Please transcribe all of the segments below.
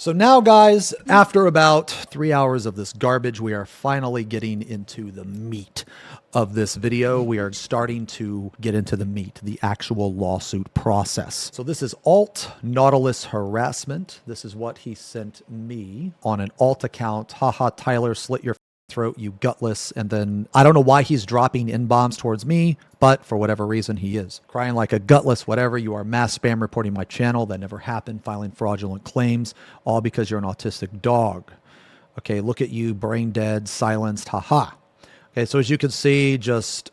So now, guys, after about 3 hours of this garbage, we are finally getting into the meat of this video. We are starting to get into the meat, the actual lawsuit process. So this is Alt Nautilus harassment. This is what he sent me on an alt account. Haha, Tyler, slit your throat, you gutless. And then I don't know why he's dropping in-bombs towards me, but for whatever reason he is. Crying like a gutless whatever, you are mass spam reporting my channel. That never happened. Filing fraudulent claims, all because you're an autistic dog. Okay, look at you, brain dead, silenced, haha. Okay, so as you can see, just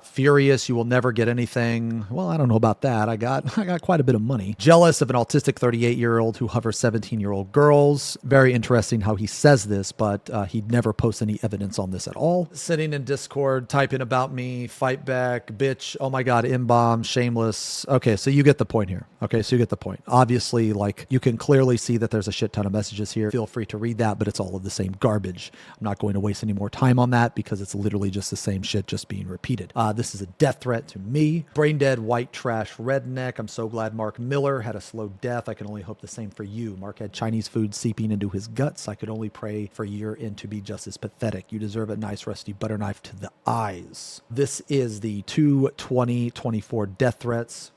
furious, you will never get anything. Well, I don't know about that. I got quite a bit of money. Jealous of an autistic 38-year-old who hovers 17-year-old girls. Very interesting how he says this, but he'd never post any evidence on this at all. Sitting in Discord, typing about me, fight back, bitch, oh my god, M-bomb, shameless. Okay, so you get the point here. Okay, so you get the point. Obviously, like, you can clearly see that there's a shit ton of messages here. Feel free to read that, but it's all of the same garbage. I'm not going to waste any more time on that because it's literally just the same shit just being repeated. This is a death threat to me. Brain dead, white trash, redneck. I'm so glad Mark Miller had a slow death. I can only hope the same for you. Mark had Chinese food seeping into his guts. I could only pray for your end to be just as pathetic. You deserve a nice rusty butter knife to the eyes. This is the 2/20/24 death threats.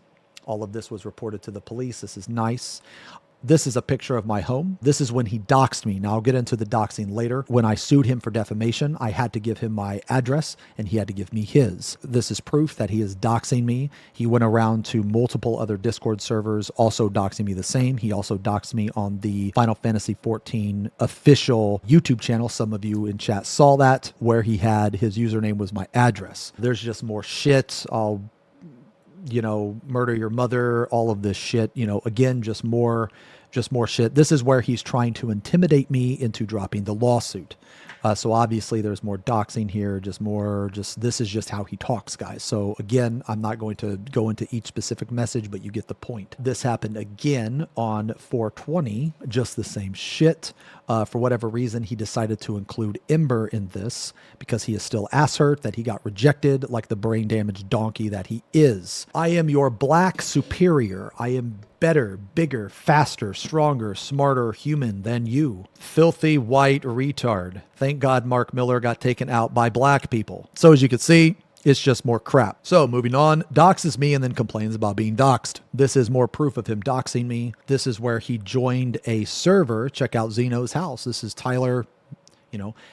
All of this was reported to the police. This is nice. This is a picture of my home. This is when he doxed me. Now, I'll get into the doxing later. When I sued him for defamation, I had to give him my address and he had to give me his. This is proof that he is doxing me. He went around to multiple other Discord servers, also doxing me the same. He also doxed me on the Final Fantasy XIV official YouTube channel. Some of you in chat saw that, where he had his username was my address. There's just more shit. I'll murder your mother, all of this shit, again, just more shit. This is where he's trying to intimidate me into dropping the lawsuit. So obviously there's more doxing here, this is just how he talks, guys. So again, I'm not going to go into each specific message, but you get the point. This happened again on 4/20, just the same shit. For whatever reason, he decided to include Ember in this because he is still ass hurt, that he got rejected like the brain damaged donkey that he is. I am your black superior. I am better, bigger, faster, stronger, smarter human than you. Filthy white retard. Thank God Mark Miller got taken out by black people. So as you can see, it's just more crap. So moving on, doxes me and then complains about being doxed. This is more proof of him doxing me. This is where he joined a server. Check out Xeno's house. This is Tyler.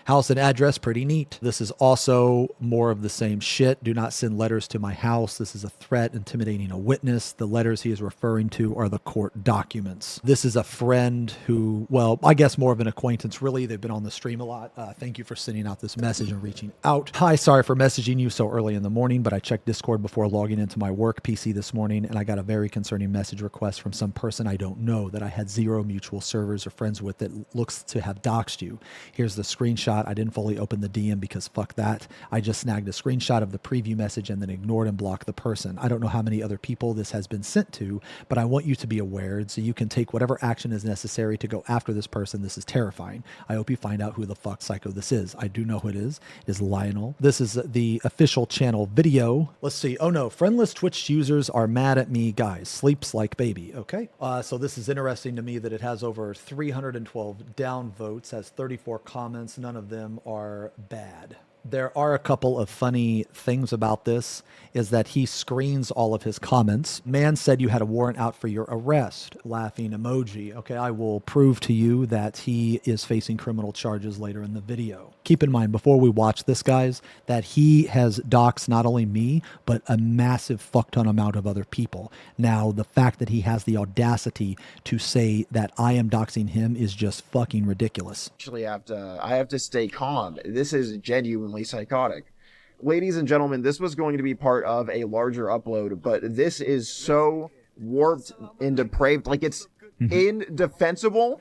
House and address, pretty neat. This is also more of the same shit. Do not send letters to my house. This is a threat, intimidating a witness. The letters he is referring to are the court documents. This is a friend who, well, I guess more of an acquaintance, really. They've been on the stream a lot. Thank you for sending out this message and reaching out. Hi, sorry for messaging you so early in the morning, but I checked Discord before logging into my work PC this morning, and I got a very concerning message request from some person I don't know that I had 0 mutual servers or friends with that looks to have doxed you. Here's the screenshot. I didn't fully open the DM because fuck that. I just snagged a screenshot of the preview message and then ignored and blocked the person. I don't know how many other people this has been sent to, but I want you to be aware so you can take whatever action is necessary to go after this person. This is terrifying. I hope you find out who the fuck psycho this is. I do know who it is. It is Lionel. This is the official channel video. Let's see. Oh no, friendless Twitch users are mad at me, guys. Sleeps like baby. Okay. So this is interesting to me that it has over 312 down votes, has 34 comments. None of them are bad. There are a couple of funny things about this, is that he screens all of his comments. Man said you had a warrant out for your arrest. Laughing emoji. Okay, I will prove to you that he is facing criminal charges later in the video. Keep in mind, before we watch this, guys, that he has doxed not only me, but a massive fuck ton amount of other people. Now, the fact that he has the audacity to say that I am doxing him is just fucking ridiculous. Actually, I have to stay calm. This is genuinely psychotic. Ladies and gentlemen, this was going to be part of a larger upload, but this is so warped and depraved, like it's indefensible,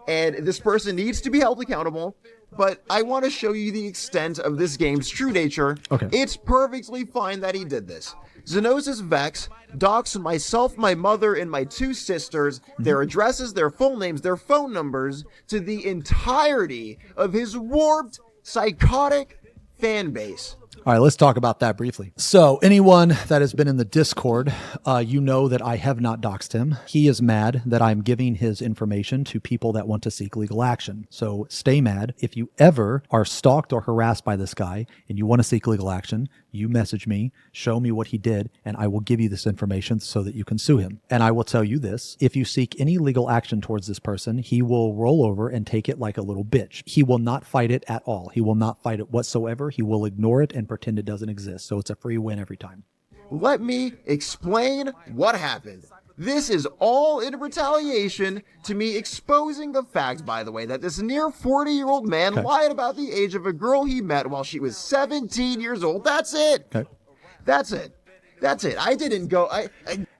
and this person needs to be held accountable. But I want to show you the extent of this game's true nature. Okay. It's perfectly fine that he did this. Xenosys Vex doxed myself, my mother, and my 2 sisters, their addresses, their full names, their phone numbers, to the entirety of his warped, psychotic fan base. All right, let's talk about that briefly. So anyone that has been in the Discord, you know that I have not doxed him. He is mad that I'm giving his information to people that want to seek legal action. So stay mad. If you ever are stalked or harassed by this guy and you want to seek legal action, you message me, show me what he did, and I will give you this information so that you can sue him. And I will tell you this, if you seek any legal action towards this person, he will roll over and take it like a little bitch. He will not fight it at all. He will not fight it whatsoever. He will ignore it and pretend it doesn't exist. So it's a free win every time. Let me explain what happened. This is all in retaliation to me exposing the fact, by the way, that this near 40-year-old man lied about the age of a girl he met while she was 17 years old. That's it. Okay. That's it. That's it. I didn't go...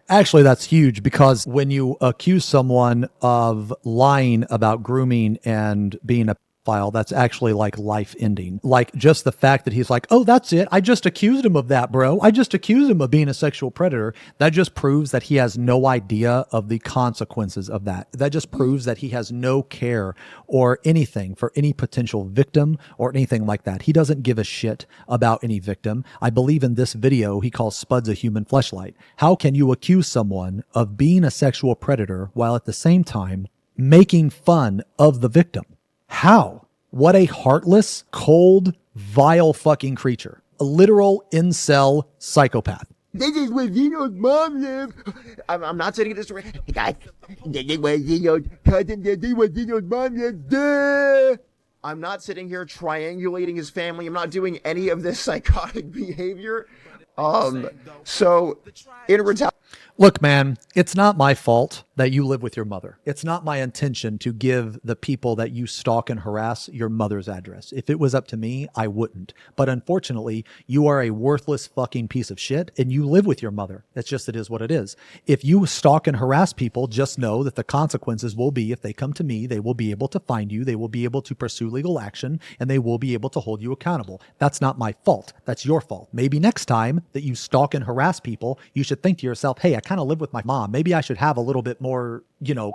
Actually, that's huge because when you accuse someone of lying about grooming and being a pedophile, that's actually like life ending. Like just the fact that he's like, oh, that's it. I just accused him of that, bro. I just accused him of being a sexual predator. That just proves that he has no idea of the consequences of that. That just proves that he has no care or anything for any potential victim or anything like that. He doesn't give a shit about any victim. I believe in this video, he calls Spuds a human fleshlight. How can you accuse someone of being a sexual predator while at the same time making fun of the victim? How? What a heartless, cold, vile fucking creature. A literal incel psychopath. This is where Xeno's mom lives. I'm not sitting in this room. Hey guys, this is where Xeno's cousin lives. This is where Xeno's mom lives. Duh. I'm not sitting here triangulating his family. I'm not doing any of this psychotic behavior. So in retaliation. Look, man, it's not my fault that you live with your mother. It's not my intention to give the people that you stalk and harass your mother's address. If it was up to me, I wouldn't. But unfortunately, you are a worthless fucking piece of shit and you live with your mother. It's just, it is what it is. If you stalk and harass people, just know that the consequences will be, if they come to me, they will be able to find you, they will be able to pursue legal action, and they will be able to hold you accountable. That's not my fault. That's your fault. Maybe next time that you stalk and harass people, you should think to yourself, hey, I kind of live with my mom. Maybe I should have a little bit more,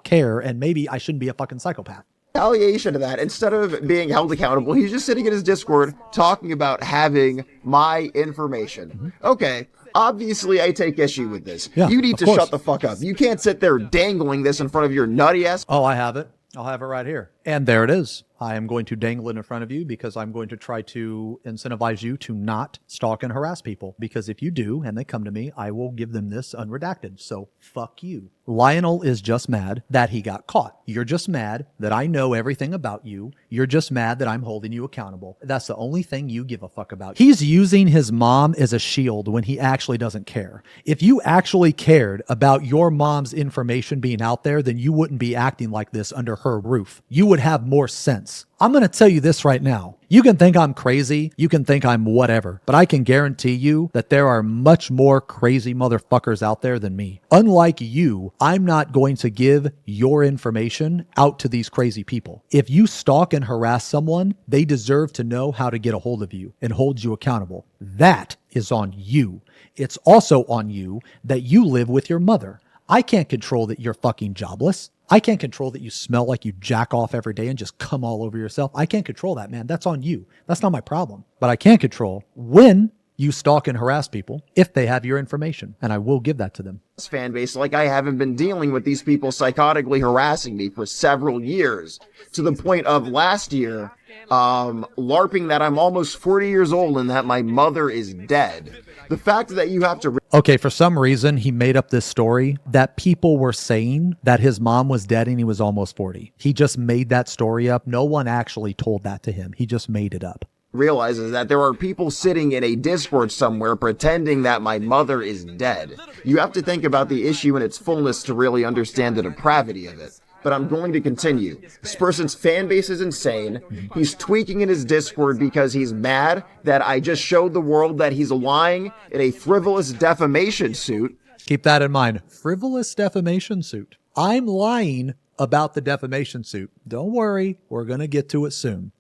care, and maybe I shouldn't be a fucking psychopath. Retaliation to that, instead of being held accountable, he's just sitting in his Discord talking about having my information. Okay, obviously I take issue with this. Yeah, you need to course. shut the fuck up. You can't sit there dangling this in front of your nutty ass. Oh, I have it. I'll have it right here. And there it is. I am going to dangle it in front of you because I'm going to try to incentivize you to not stalk and harass people. Because if you do, and they come to me, I will give them this unredacted. So fuck you. Lionel is just mad that he got caught. You're just mad that I know everything about you. You're just mad that I'm holding you accountable. That's the only thing you give a fuck about. He's using his mom as a shield when he actually doesn't care. If you actually cared about your mom's information being out there, then you wouldn't be acting like this under her roof. You would have more sense. I'm going to tell you this right now. You can think I'm crazy. You can think I'm whatever, but I can guarantee you that there are much more crazy motherfuckers out there than me. Unlike you, I'm not going to give your information out to these crazy people. If you stalk and harass someone, they deserve to know how to get a hold of you and hold you accountable. That is on you. It's also on you that you live with your mother. I can't control that you're fucking jobless. I can't control that you smell like you jack off every day and just come all over yourself. I can't control that, man. That's on you. That's not my problem. But I can control when you stalk and harass people if they have your information, and I will give that to them. Fan base, like I haven't been dealing with these people psychotically harassing me for several years, to the point of last year, LARPing that I'm almost 40 years old and that my mother is dead. The fact that you have to... Okay, for some reason, he made up this story that people were saying that his mom was dead and he was almost 40. He just made that story up. No one actually told that to him. He just made it up. Realizes that there are people sitting in a Discord somewhere pretending that my mother is dead. You have to think about the issue in its fullness to really understand the depravity of it. But I'm going to continue. This person's fan base is insane. He's tweaking in his Discord because he's mad that I just showed the world that he's lying in a frivolous defamation suit. Keep that in mind. Frivolous defamation suit. I'm lying about the defamation suit. Don't worry. We're going to get to it soon.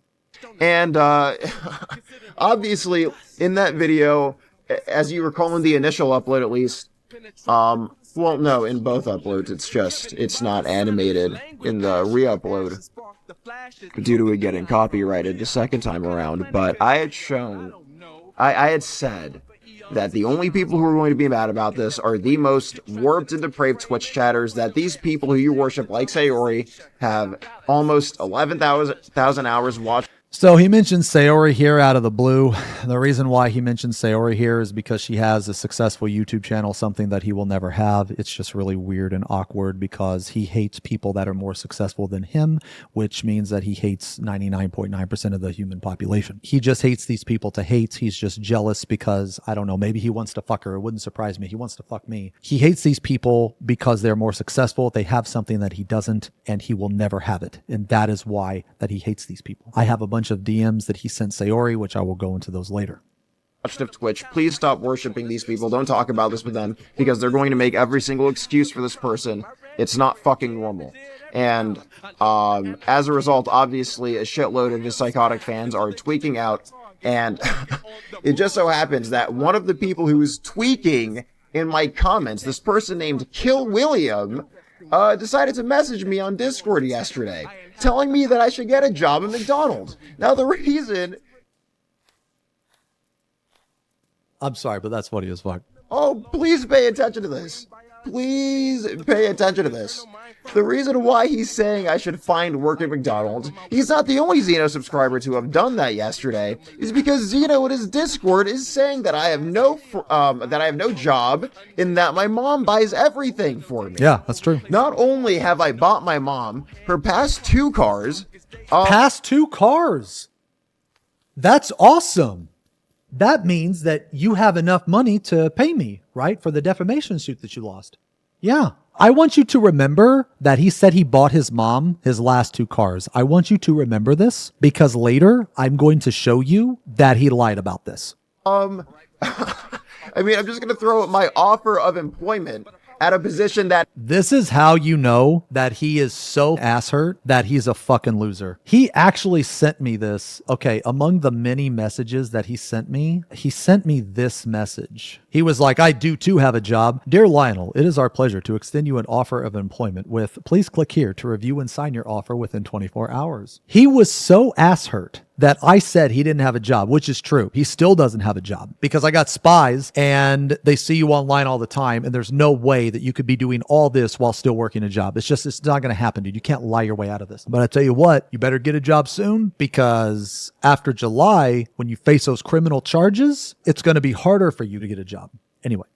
And obviously, in that video, as you recall in the initial upload at least, well, no, in both uploads, it's not animated in the re-upload due to it getting copyrighted the second time around, but I had shown I had said that the only people who are going to be mad about this are the most warped and depraved Twitch chatters, that these people who you worship like Sayori have almost 11,000 hours watched. So he mentions Sayori here out of the blue. The reason why he mentions Sayori here is because she has a successful YouTube channel, something that he will never have. It's just really weird and awkward because he hates people that are more successful than him, which means that he hates 99.9% of the human population. He just hates these people to hate. He's just jealous because, I don't know, maybe he wants to fuck her. It wouldn't surprise me. He wants to fuck me. He hates these people because they're more successful. They have something that he doesn't, and he will never have it. And that is why that he hates these people. I have a bunch of DMs that he sent Sayori, which I will go into those later. Of Twitch, please stop worshiping these people. Don't talk about this with them because they're going to make every single excuse for this person. It's not fucking normal. And as a result, obviously, a shitload of his psychotic fans are tweaking out. And it just so happens that one of the people who was tweaking in my comments, this person named Kill William, decided to message me on Discord yesterday, telling me that I should get a job at McDonald's. Now, the reason... I'm sorry, but that's funny as fuck. Oh, please pay attention to this. Please pay attention to this. The reason why he's saying I should find work at McDonald's, he's not the only Xeno subscriber to have done that yesterday, is because Xeno in his Discord is saying that I have no job, and that my mom buys everything for me. Yeah, that's true. Not only have I bought my mom her past 2 cars, past 2 cars. That's awesome. That means that you have enough money to pay me, right? For the defamation suit that you lost. Yeah. I want you to remember that he said he bought his mom his last 2 cars. I want you to remember this because later I'm going to show you that he lied about this. I mean, I'm just going to throw out my offer of employment at a position that... This is how you know that he is so ass hurt that he's a fucking loser. He actually sent me this. Okay, among the many messages that he sent me this message. He was like, I do too have a job. Dear Lionel, it is our pleasure to extend you an offer of employment with, please click here to review and sign your offer within 24 hours. He was so ass hurt that I said he didn't have a job, which is true. He still doesn't have a job because I got spies and they see you online all the time and there's no way that you could be doing all this while still working a job. It's not going to happen, dude. You can't lie your way out of this. But I tell you what, you better get a job soon because after July, when you face those criminal charges, it's going to be harder for you to get a job. Anyway.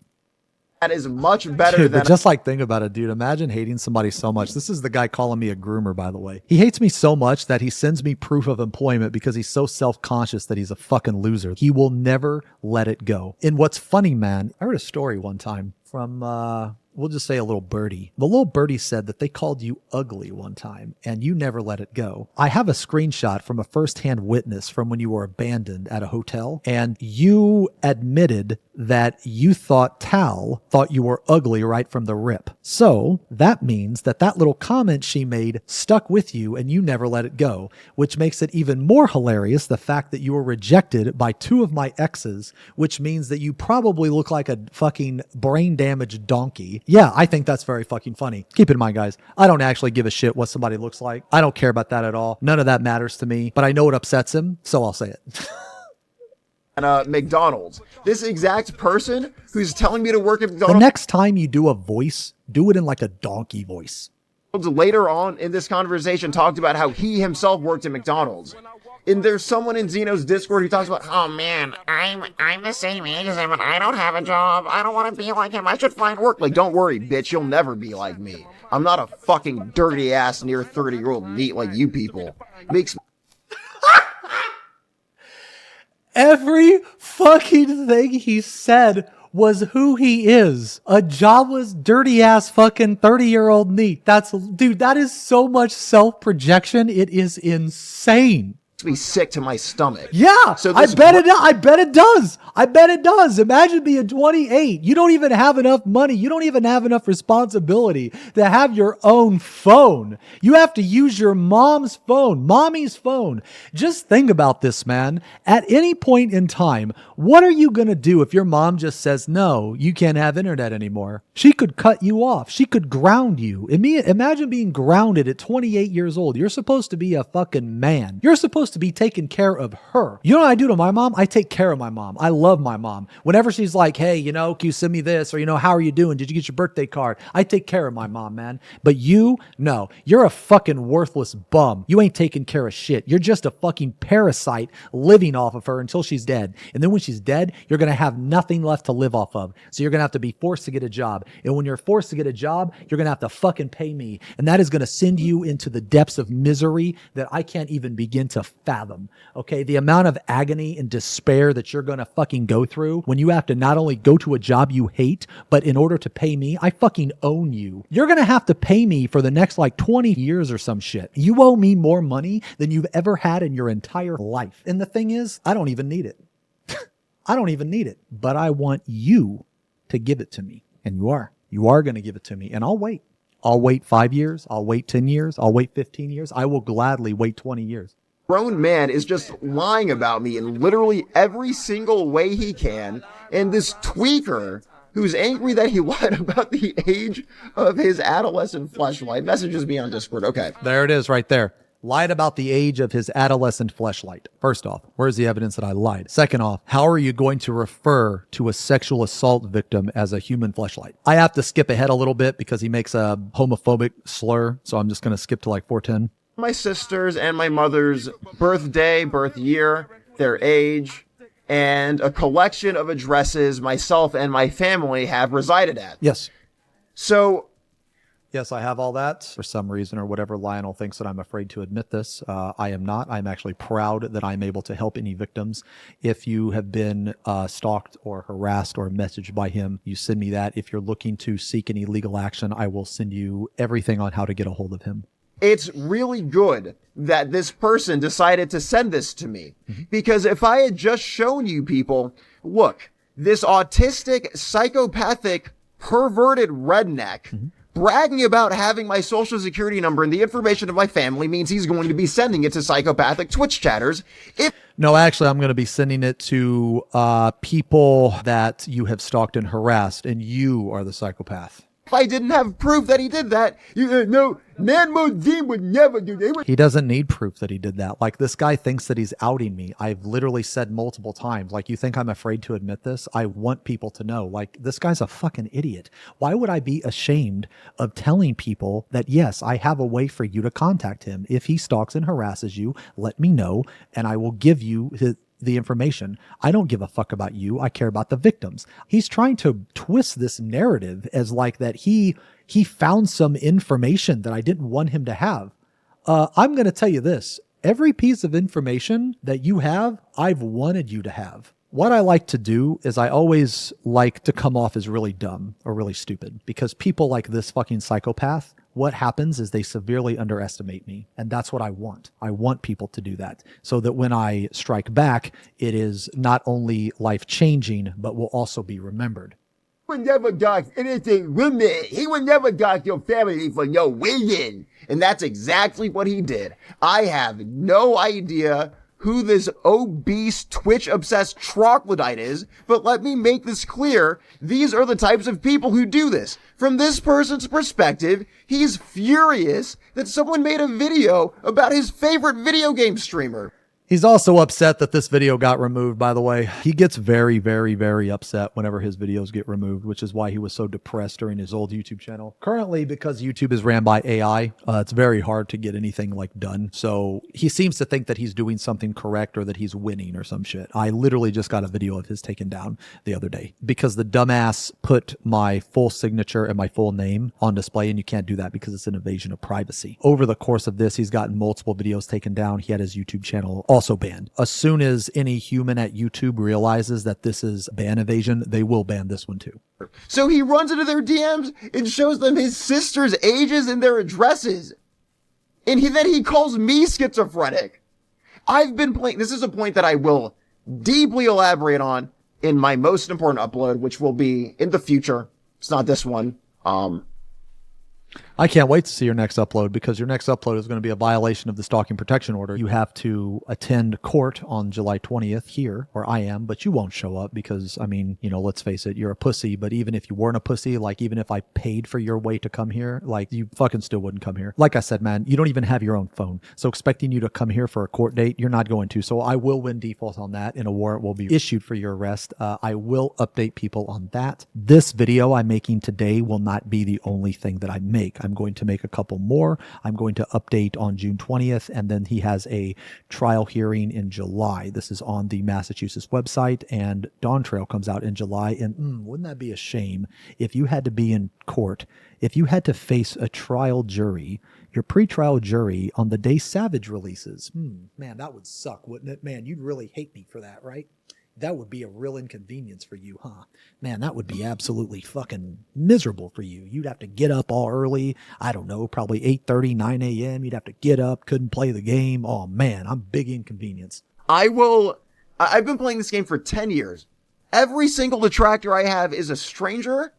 That is much better dude, than... But just like, think about it, dude. Imagine hating somebody so much. This is the guy calling me a groomer, by the way. He hates me so much that he sends me proof of employment because he's so self-conscious that he's a fucking loser. He will never let it go. And what's funny, man, I heard a story one time from, we'll just say a little birdie. The little birdie said that they called you ugly one time and you never let it go. I have a screenshot from a firsthand witness from when you were abandoned at a hotel and you admitted that you thought Tal thought you were ugly right from the rip. So that means that that little comment she made stuck with you and you never let it go, which makes it even more hilarious the fact that you were rejected by 2 of my exes, which means that you probably look like a fucking brain damaged donkey. Yeah, I think that's very fucking funny. Keep in mind, guys, I don't actually give a shit what somebody looks like. I don't care about that at all. None of that matters to me, but I know it upsets him, so I'll say it. McDonald's. This exact person who's telling me to work at McDonald's. The next time you do a voice, do it in like a donkey voice. Later on in this conversation talked about how he himself worked at McDonald's. And there's someone in Xeno's Discord who talks about, oh man, I'm the same age as him and I don't have a job. I don't want to be like him. I should find work. Like, don't worry, bitch. You'll never be like me. I'm not a fucking dirty ass near 30-year-old neat like you people. Makes Every fucking thing he said was who he is. A jobless, dirty ass fucking 30-year-old neat. Dude, that is so much self-projection. It is insane. me sick to my stomach. Yeah, so I bet it does. I bet it does. Imagine being 28. You don't even have enough money. You don't even have enough responsibility to have your own phone. You have to use your mom's phone, mommy's phone. Just think about this, man. At any point in time, what are you going to do if your mom just says, no, you can't have internet anymore? She could cut you off. She could ground you. Imagine being grounded at 28 years old. You're supposed to be a fucking man. You're supposed supposed to be taking care of her. You know what I do to my mom? I take care of my mom. I love my mom. Whenever she's like, hey, you know, can you send me this? Or, you know, how are you doing? Did you get your birthday card? I take care of my mom, man. But you, no, you're a fucking worthless bum. You ain't taking care of shit. You're just a fucking parasite living off of her until she's dead. And then when she's dead, you're going to have nothing left to live off of. So you're going to have to be forced to get a job. And when you're forced to get a job, you're going to have to fucking pay me. And that is going to send you into the depths of misery that I can't even begin to fathom. Okay. The amount of agony and despair that you're going to fucking go through when you have to not only go to a job you hate, but in order to pay me, I fucking own you. You're going to have to pay me for the next like 20 years or some shit. You owe me more money than you've ever had in your entire life. And the thing is, I don't even need it. I don't even need it, but I want you to give it to me. And you are going to give it to me, and I'll wait. I'll wait 5 years. I'll wait 10 years. I'll wait 15 years. I will gladly wait 20 years. Grown man is just lying about me in literally every single way he can. And this tweaker who's angry that he lied about the age of his adolescent fleshlight messages me on Discord. Okay. There it is right there. Lied about the age of his adolescent fleshlight. First off, where's the evidence that I lied? Second off, how are you going to refer to a sexual assault victim as a human fleshlight? I have to skip ahead a little bit because he makes a homophobic slur. So I'm just going to skip to like 410. My sister's and my mother's birthday, birth year, their age, and a collection of addresses myself and my family have resided at. Yes. So, yes, I have all that. For some reason or whatever, Lionel thinks that I'm afraid to admit this. I am not. I'm actually proud that I'm able to help any victims. If you have been stalked or harassed or messaged by him, you send me that. If you're looking to seek any legal action, I will send you everything on how to get a hold of him. it's really good that this person decided to send this to me. Because if I had just shown you people, look, this autistic, psychopathic, perverted redneck bragging about having my social security number and the information of my family means he's going to be sending it to psychopathic Twitch chatters. No, actually, I'm going to be sending it to people that you have stalked and harassed, and you are the psychopath. If I didn't have proof that he did that, no, Man Modine would never do that. He doesn't need proof that he did that. Like, this guy thinks that he's outing me. I've literally said multiple times, like, you think I'm afraid to admit this? I want people to know, like, this guy's a fucking idiot. Why would I be ashamed of telling people that, yes, I have a way for you to contact him? If he stalks and harasses you, let me know, and I will give you the information. I don't give a fuck about you. I care about the victims. He's trying to twist this narrative as like that he found some information that I didn't want him to have. I'm going to tell you this. Every piece of information that you have, I've wanted you to have. What I like to do is I always like to come off as really dumb or really stupid, because people like this fucking psychopath, what happens is they severely underestimate me. And that's what I want. I want people to do that so that when I strike back, it is not only life-changing, but will also be remembered. He would never dox anything women. He would never dox your family for no reason. And that's exactly what he did. I have no idea who this obese, Twitch-obsessed troglodyte is, but let me make this clear. These are the types of people who do this. From this person's perspective, he's furious that someone made a video about his favorite video game streamer. He's also upset that this video got removed, by the way. He gets very, very, very upset whenever his videos get removed, which is why he was so depressed during his old YouTube channel. Currently, because YouTube is ran by AI, it's very hard to get anything like done. So he seems to think that he's doing something correct or that he's winning or some shit. I literally just got a video of his taken down the other day because the dumbass put my full signature and my full name on display, and you can't do that because it's an invasion of privacy. Over the course of this, he's gotten multiple videos taken down. He had his YouTube channel also banned. As soon as any human at YouTube realizes that this is ban evasion, they will ban this one too. So he runs into their DMs and shows them his sister's ages and their addresses. And then he calls me schizophrenic. I've been playing, this is a point that I will deeply elaborate on in my most important upload, which will be in the future. It's not this one. I can't wait to see your next upload, because your next upload is going to be a violation of the stalking protection order. You have to attend court on July 20th here, where I am, but you won't show up because, I mean, you know, let's face it, you're a pussy. But even if you weren't a pussy, like even if I paid for your way to come here, like you fucking still wouldn't come here. Like I said, man, you don't even have your own phone. So expecting you to come here for a court date, you're not going to. So I will win default on that, and a warrant will be issued for your arrest. I will update people on that. This video I'm making today will not be the only thing that I make. I'm going to make a couple more. I'm going to update on June 20th, and then he has a trial hearing in July. This is on the Massachusetts website, and Dawntrail comes out in July. And wouldn't that be a shame if you had to be in court, if you had to face a trial jury, your pretrial jury, on the day Savage releases? Man, that would suck, wouldn't it? Man, you'd really hate me for that, right? That would be a real inconvenience for you, huh? Man, that would be absolutely fucking miserable for you. You'd have to get up all early. I don't know, probably 8:30, 9 a.m. You'd have to get up, couldn't play the game. Oh, man, I'm big inconvenience. I've been playing this game for 10 years. Every single detractor I have is a stranger.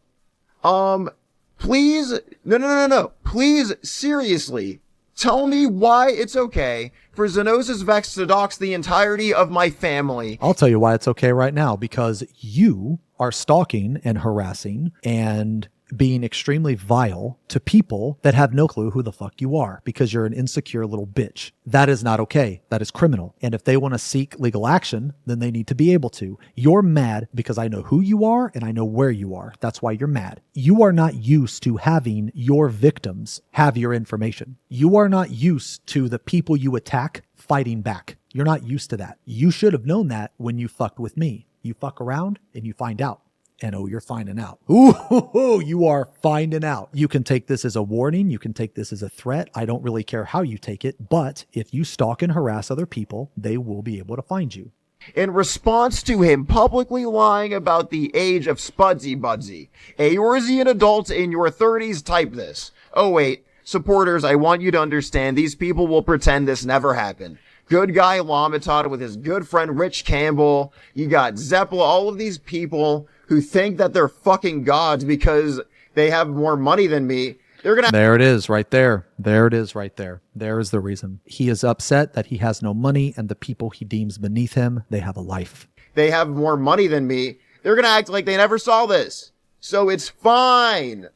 Please, no. Please, seriously, tell me why it's okay for Xenosys Vex to dox the entirety of my family. I'll tell you why it's okay right now, because you are stalking and harassing and being extremely vile to people that have no clue who the fuck you are, because you're an insecure little bitch. That is not okay. That is criminal. And if they want to seek legal action, then they need to be able to. You're mad because I know who you are and I know where you are. That's why you're mad. You are not used to having your victims have your information. You are not used to the people you attack fighting back. You're not used to that. You should have known that when you fucked with me. You fuck around and you find out. And oh, you're finding out. Ooh, you are finding out. You can take this as a warning. You can take this as a threat. I don't really care how you take it. But if you stalk and harass other people, they will be able to find you. In response to him publicly lying about the age of Spudsy Budsy, a Eorzean adult in your 30s type this. Oh wait, supporters, I want you to understand, these people will pretend this never happened. Good guy Lamatod with his good friend Rich Campbell. You got Zeppela, all of these people who think that they're fucking gods because they have more money than me. There it is right there. There it is right there. There is the reason. He is upset that he has no money, and the people he deems beneath him, they have a life. They have more money than me. They're going to act like they never saw this. So it's fine.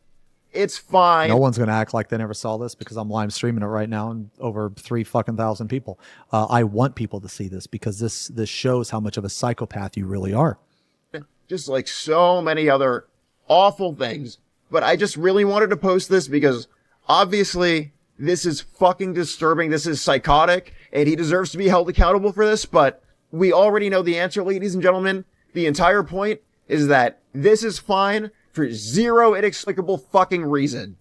It's fine. No one's going to act like they never saw this, because I'm live streaming it right now and over 3,000 people. I want people to see this, because this shows how much of a psychopath you really are. Just like so many other awful things. But I just really wanted to post this because obviously this is fucking disturbing. This is psychotic, and he deserves to be held accountable for this. But we already know the answer, ladies and gentlemen. The entire point is that this is fine for zero inexplicable fucking reason.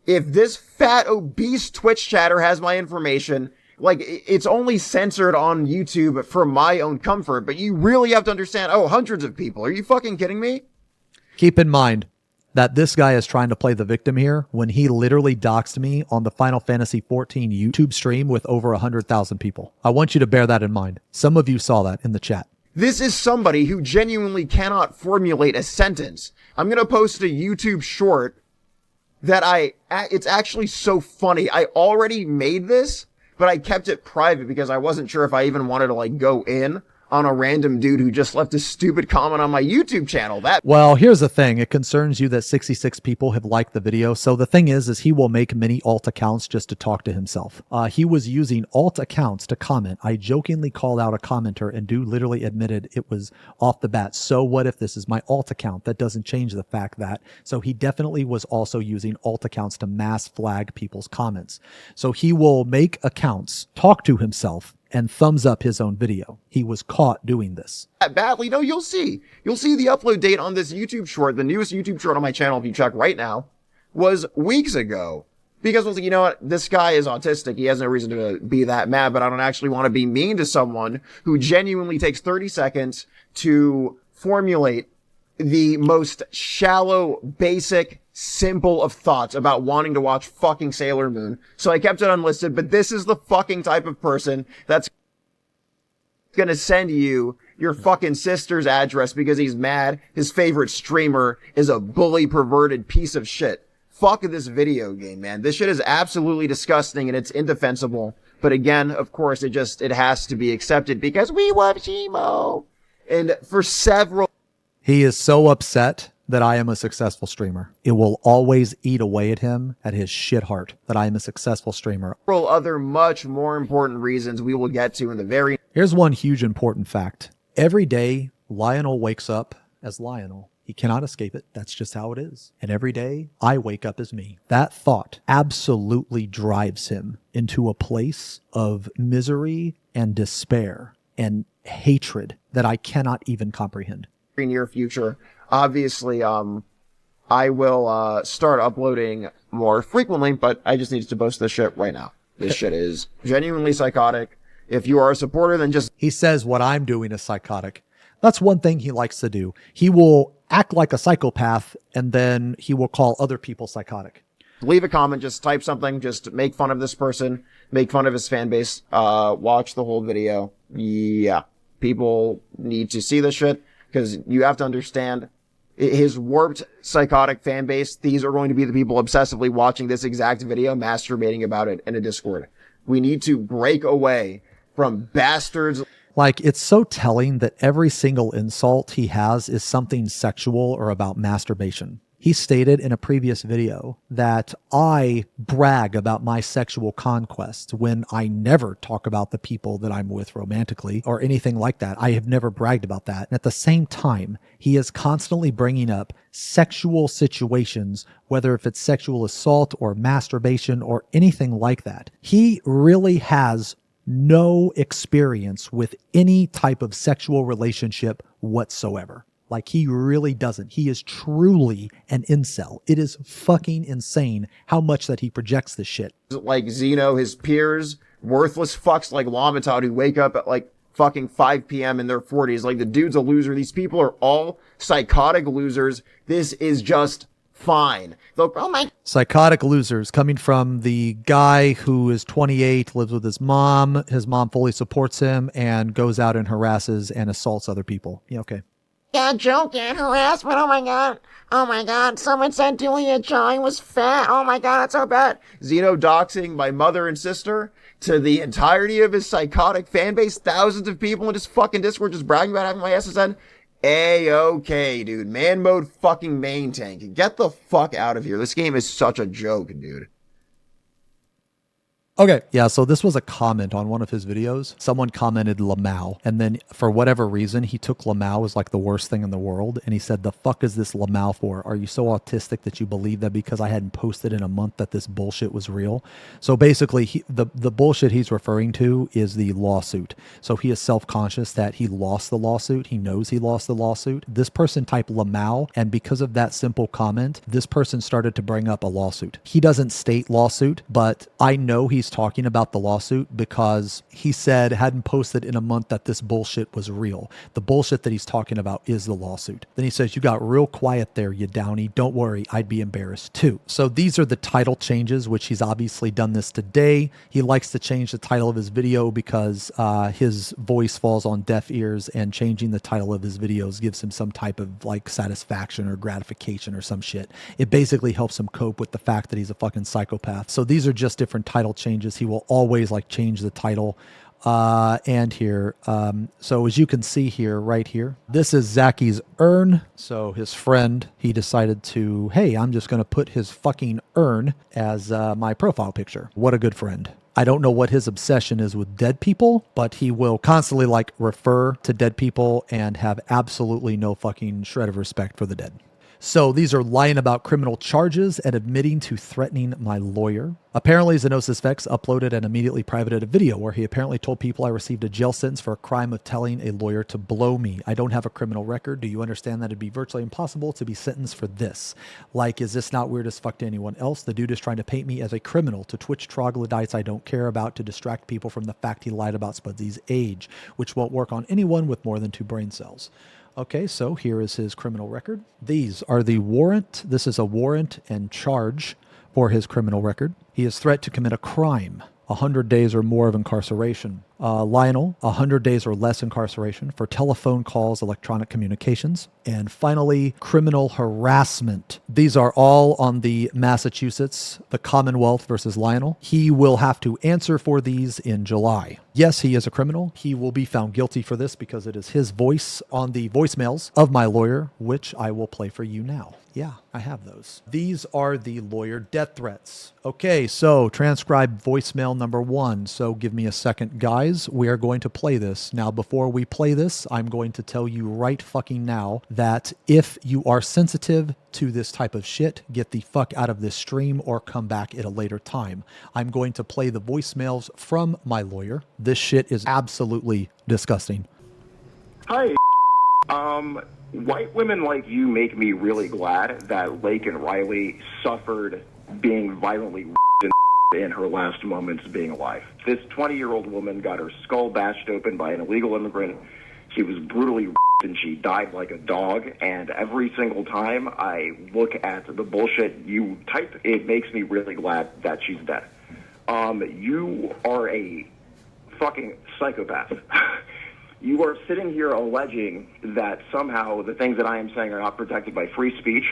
If this fat, obese Twitch chatter has my information, like, it's only censored on YouTube for my own comfort, but you really have to understand, hundreds of people. Are you fucking kidding me? Keep in mind that this guy is trying to play the victim here when he literally doxed me on the Final Fantasy XIV YouTube stream with over 100,000 people. I want you to bear that in mind. Some of you saw that in the chat. This is somebody who genuinely cannot formulate a sentence. I'm going to post a YouTube short that it's actually so funny. I already made this, but I kept it private because I wasn't sure if I even wanted to like go in on a random dude who just left a stupid comment on my YouTube channel. Well, here's the thing. It concerns you that 66 people have liked the video. So the thing is he will make many alt accounts just to talk to himself. He was using alt accounts to comment. I jokingly called out a commenter, and dude literally admitted it was off the bat. So what if this is my alt account? That doesn't change the fact that. So he definitely was also using alt accounts to mass flag people's comments. So he will make accounts, talk to himself, and thumbs up his own video. He was caught doing this. Badly? No, you'll see. You'll see the upload date on this YouTube short. The newest YouTube short on my channel, if you check right now, was weeks ago. Because I was like, you know what? This guy is autistic. He has no reason to be that mad, but I don't actually want to be mean to someone who genuinely takes 30 seconds to formulate the most shallow, basic, simple of thoughts about wanting to watch fucking Sailor Moon. So I kept it unlisted, but this is the fucking type of person that's gonna send you your fucking sister's address because he's mad his favorite streamer is a bully, perverted piece of shit. fuck this video game, man. This shit is absolutely disgusting and it's indefensible. But again, of course, it has to be accepted because we love Shimo. And for several... He is so upset that I am a successful streamer. It will always eat away at him, at his shit heart, that I am a successful streamer. Other much more important reasons we will get to in the very... Here's one huge important fact. Every day, Lionel wakes up as Lionel. He cannot escape it. That's just how it is. And every day, I wake up as me. That thought absolutely drives him into a place of misery and despair and hatred that I cannot even comprehend. Near future, obviously, I will start uploading more frequently, but I just need to post this shit right now. This shit is genuinely psychotic. If you are a supporter, then just... He says what I'm doing is psychotic. That's one thing he likes to do. He will act like a psychopath, and then he will call other people psychotic. Leave a comment, just type something, just make fun of this person, make fun of his fan base, watch the whole video. Yeah, people need to see this shit, because you have to understand his warped psychotic fan base. These are going to be the people obsessively watching this exact video, masturbating about it in a Discord. We need to break away from bastards. Like, it's so telling that every single insult he has is something sexual or about masturbation. He stated in a previous video that I brag about my sexual conquests when I never talk about the people that I'm with romantically or anything like that. I have never bragged about that. And at the same time, he is constantly bringing up sexual situations, whether if it's sexual assault or masturbation or anything like that. He really has no experience with any type of sexual relationship whatsoever. Like, he really doesn't. He is truly an incel. It is fucking insane how much that he projects this shit. Like Xeno, his peers, worthless fucks like Lamatod who wake up at like fucking 5 p.m. in their 40s. Like, the dude's a loser. These people are all psychotic losers. This is just fine. Oh my... Psychotic losers coming from the guy who is 28, lives with his mom. His mom fully supports him and goes out and harasses and assaults other people. Yeah, okay. Yeah, joking, harassment, oh my god. Oh my god, someone said Julia Joy was fat. Oh my god, that's so bad. Xeno doxing my mother and sister to the entirety of his psychotic fan base. Thousands of people in his fucking Discord just bragging about having my SSN. A-okay, dude. Man mode fucking main tank. Get the fuck out of here. This game is such a joke, dude. Okay, yeah, so this was a comment on one of his videos. Someone commented Lamau, and then for whatever reason, he took Lamau as like the worst thing in the world, and he said, the fuck is this Lamau for? Are you so autistic that you believe that because I hadn't posted in a month that this bullshit was real? So basically, the bullshit he's referring to is the lawsuit. So he is self-conscious that he lost the lawsuit. He knows he lost the lawsuit. This person typed Lamau, and because of that simple comment, this person started to bring up a lawsuit. He doesn't state lawsuit, but I know he's talking about the lawsuit because he said hadn't posted in a month that this bullshit was real. The bullshit that he's talking about is the lawsuit. Then he says, you got real quiet there, you downy. Don't worry, I'd be embarrassed too. So these are the title changes, which he's obviously done this today. He likes to change the title of his video because his voice falls on deaf ears, and changing the title of his videos gives him some type of like satisfaction or gratification or some shit. It basically helps him cope with the fact that he's a fucking psychopath. So these are just different title changes. He will always like change the title and here. So as you can see here, right here, this is Zacky's urn. So his friend, he decided to, hey, I'm just going to put his fucking urn as my profile picture. What a good friend. I don't know what his obsession is with dead people, but he will constantly like refer to dead people and have absolutely no fucking shred of respect for the dead. So these are lying about criminal charges and admitting to threatening my lawyer. Apparently, Xenosys Vex uploaded and immediately privated a video where he apparently told people I received a jail sentence for a crime of telling a lawyer to blow me. I don't have a criminal record. Do you understand that it'd be virtually impossible to be sentenced for this? Like, is this not weird as fuck to anyone else? The dude is trying to paint me as a criminal to Twitch troglodytes I don't care about, to distract people from the fact he lied about Spudsy's age, which won't work on anyone with more than 2 brain cells. Okay, so here is his criminal record. These are the warrant. This is a warrant and charge for his criminal record. He is threat to commit a crime 100 days or more of incarceration. Lionel, 100 days or less incarceration for telephone calls, electronic communications. And finally, criminal harassment. These are all on the Massachusetts, the Commonwealth versus Lionel. He will have to answer for these in July. Yes, he is a criminal. He will be found guilty for this because it is his voice on the voicemails of my lawyer, which I will play for you now. Yeah, I have those. These are the lawyer death threats. Okay, so transcribe voicemail number 1. So give me a second, guys. We are going to play this. Now, before we play this, I'm going to tell you right fucking now that if you are sensitive to this type of shit, get the fuck out of this stream or come back at a later time. I'm going to play the voicemails from my lawyer. This shit is absolutely disgusting. Hi. White women like you make me really glad that Lake and Riley suffered being violently in her last moments being alive. This 20-year-old woman got her skull bashed open by an illegal immigrant. She was brutally and she died like a dog. And every single time I look at the bullshit you type, it makes me really glad that she's dead. You are a fucking psychopath. You are sitting here alleging that somehow the things that I am saying are not protected by free speech.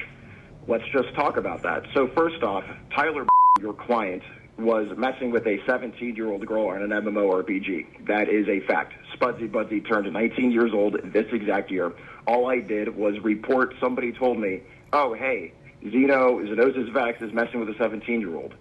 Let's just talk about that. So first off, Tyler, your client, was messing with a 17-year-old girl on an MMORPG. That is a fact. Spudsy Budsy turned 19 years old this exact year. All I did was report somebody told me, oh, hey, Xenosys Vex is messing with a 17-year-old.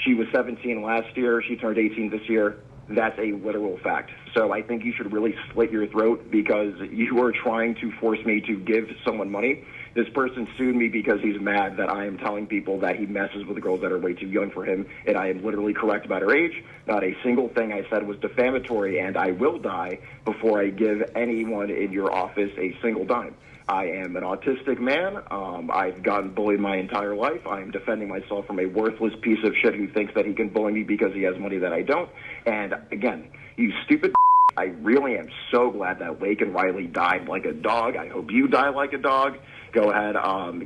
She was 17 last year. She turned 18 this year. That's a literal fact. So I think you should really slit your throat because you are trying to force me to give someone money. This person sued me because he's mad that I am telling people that he messes with girls that are way too young for him, and I am literally correct about her age. Not a single thing I said was defamatory, and I will die before I give anyone in your office a single dime. I am an autistic man. I've gotten bullied my entire life. I am defending myself from a worthless piece of shit who thinks that he can bully me because he has money that I don't. And again, you stupid I really am so glad that Lake and Riley died like a dog. I hope you die like a dog. Go ahead,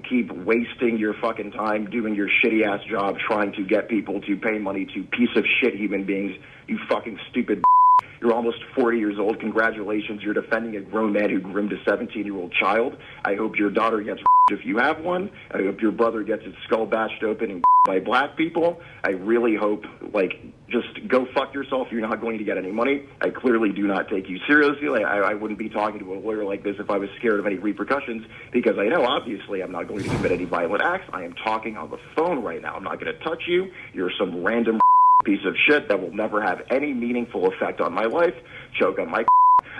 keep wasting your fucking time doing your shitty-ass job trying to get people to pay money to piece of shit human beings, you fucking stupid. You're almost 40 years old. Congratulations. You're defending a grown man who groomed a 17-year-old child. I hope your daughter gets if you have one. I hope your brother gets his skull bashed open and by black people. I really hope, just go fuck yourself. You're not going to get any money. I clearly do not take you seriously. I wouldn't be talking to a lawyer like this if I was scared of any repercussions because I know, obviously, I'm not going to commit any violent acts. I am talking on the phone right now. I'm not going to touch you. You're some random piece of shit that will never have any meaningful effect on my life. Choke on my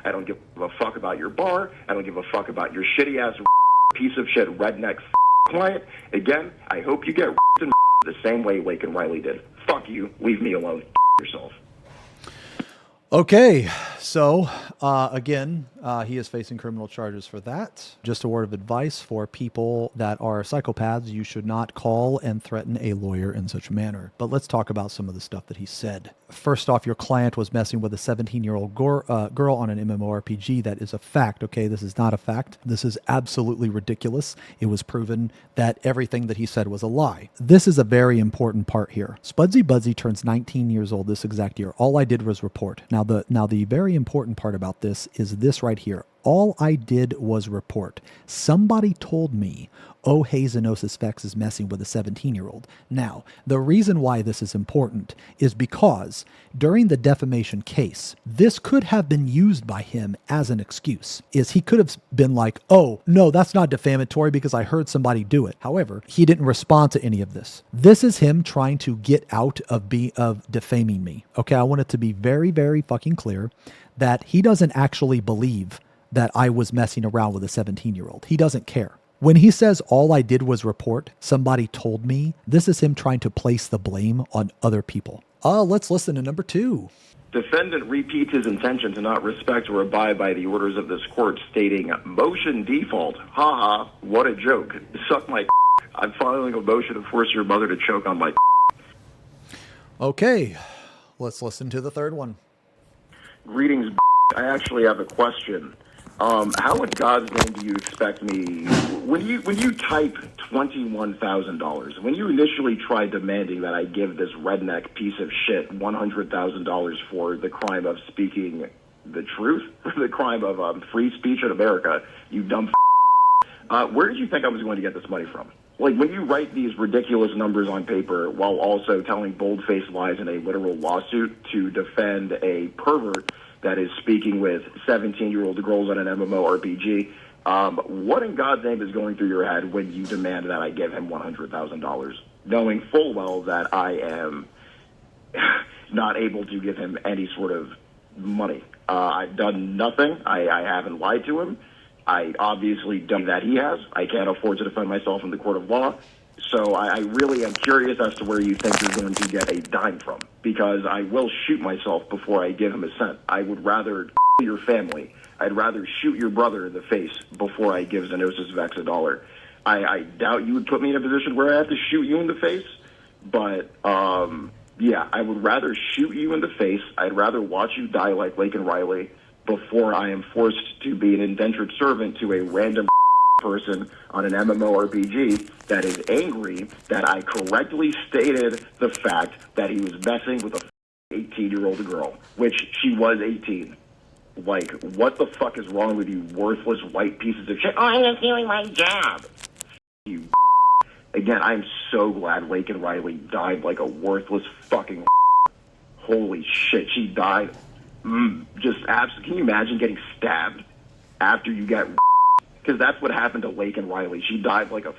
I don't give a fuck about your bar. I don't give a fuck about your shitty-ass piece of shit redneck client. Again, I hope you get the same way Lake and Riley did. Fuck you. Leave me alone. Yourself. Okay, so again, he is facing criminal charges for that. Just a word of advice for people that are psychopaths, you should not call and threaten a lawyer in such a manner. But let's talk about some of the stuff that he said. First off, your client was messing with a 17-year-old girl on an MMORPG. That is a fact, okay? This is not a fact. This is absolutely ridiculous. It was proven that everything that he said was a lie. This is a very important part here. Spudsy Budsy turns 19 years old this exact year. All I did was report. Now the very important part about this is this right here. All I did was report. Somebody told me, oh, hey, Xenosys Vex is messing with a 17-year-old. Now, the reason why this is important is because during the defamation case, this could have been used by him as an excuse. He could have been like, oh, no, that's not defamatory because I heard somebody do it. However, he didn't respond to any of this. This is him trying to get out of defaming me. Okay, I want it to be very, very fucking clear that he doesn't actually believe that I was messing around with a 17-year-old. He doesn't care. When he says all I did was report, somebody told me, this is him trying to place the blame on other people. Let's listen to number 2. Defendant repeats his intention to not respect or abide by the orders of this court, stating, motion default. Haha, what a joke. Suck my I'm filing a motion to force your mother to choke on my Okay, let's listen to the third one. Greetings, I actually have a question. How in God's name do you expect me, when you type $21,000, when you initially tried demanding that I give this redneck piece of shit $100,000 for the crime of speaking the truth, for the crime of free speech in America, you dumb where did you think I was going to get this money from? Like, when you write these ridiculous numbers on paper while also telling bold-faced lies in a literal lawsuit to defend a pervert that is speaking with 17-year-old girls on an MMORPG, what in God's name is going through your head when you demand that I give him $100,000, knowing full well that I am not able to give him any sort of money? I've done nothing. I haven't lied to him. I obviously done that he has. I can't afford to defend myself in the court of law. So I really am curious as to where you think you're going to get a dime from, because I will shoot myself before I give him a cent. I would rather your family. I'd rather shoot your brother in the face before I give Xenosys Vex $1. I doubt you would put me in a position where I have to shoot you in the face, but yeah, I would rather shoot you in the face. I'd rather watch you die like Lake and Riley before I am forced to be an indentured servant to a random person on an MMORPG that is angry that I correctly stated the fact that he was messing with a 18-year-old girl, which she was 18. Like, what the fuck is wrong with you worthless white pieces of shit? Oh, I'm just doing my job. You. Again, I'm so glad Lake and Riley died like a worthless fucking. Holy shit, she died. Just absolutely. Can you imagine getting stabbed after you get? Because that's what happened to Lake and Riley. She died like a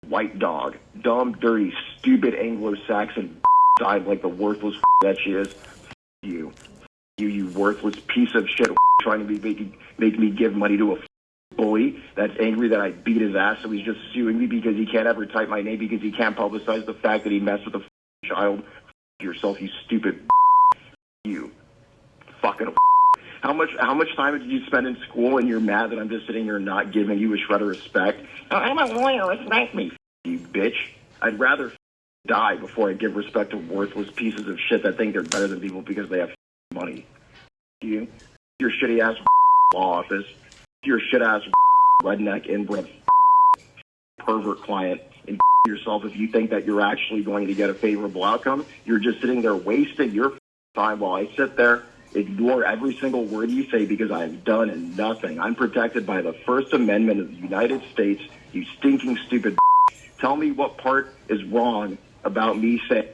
white dog. Dumb, dirty, stupid Anglo-Saxon died like the worthless that she is. You worthless piece of shit trying to make me give money to a bully that's angry that I beat his ass, so he's just suing me because he can't ever type my name because he can't publicize the fact that he messed with a child. Yourself, you stupid. You fucking. How much time did you spend in school and you're mad that I'm just sitting here not giving you a shred of respect? Oh, I'm a lawyer. Respect me. You bitch. I'd rather die before I give respect to worthless pieces of shit that think they're better than people because they have money. You, your shitty ass law office, your shit ass redneck inbred pervert client, and yourself if you think that you're actually going to get a favorable outcome. You're just sitting there wasting your time while I sit there, ignore every single word you say because I've done nothing. I'm protected by the First Amendment of the United States, you stinking stupid. Tell me what part is wrong about me saying.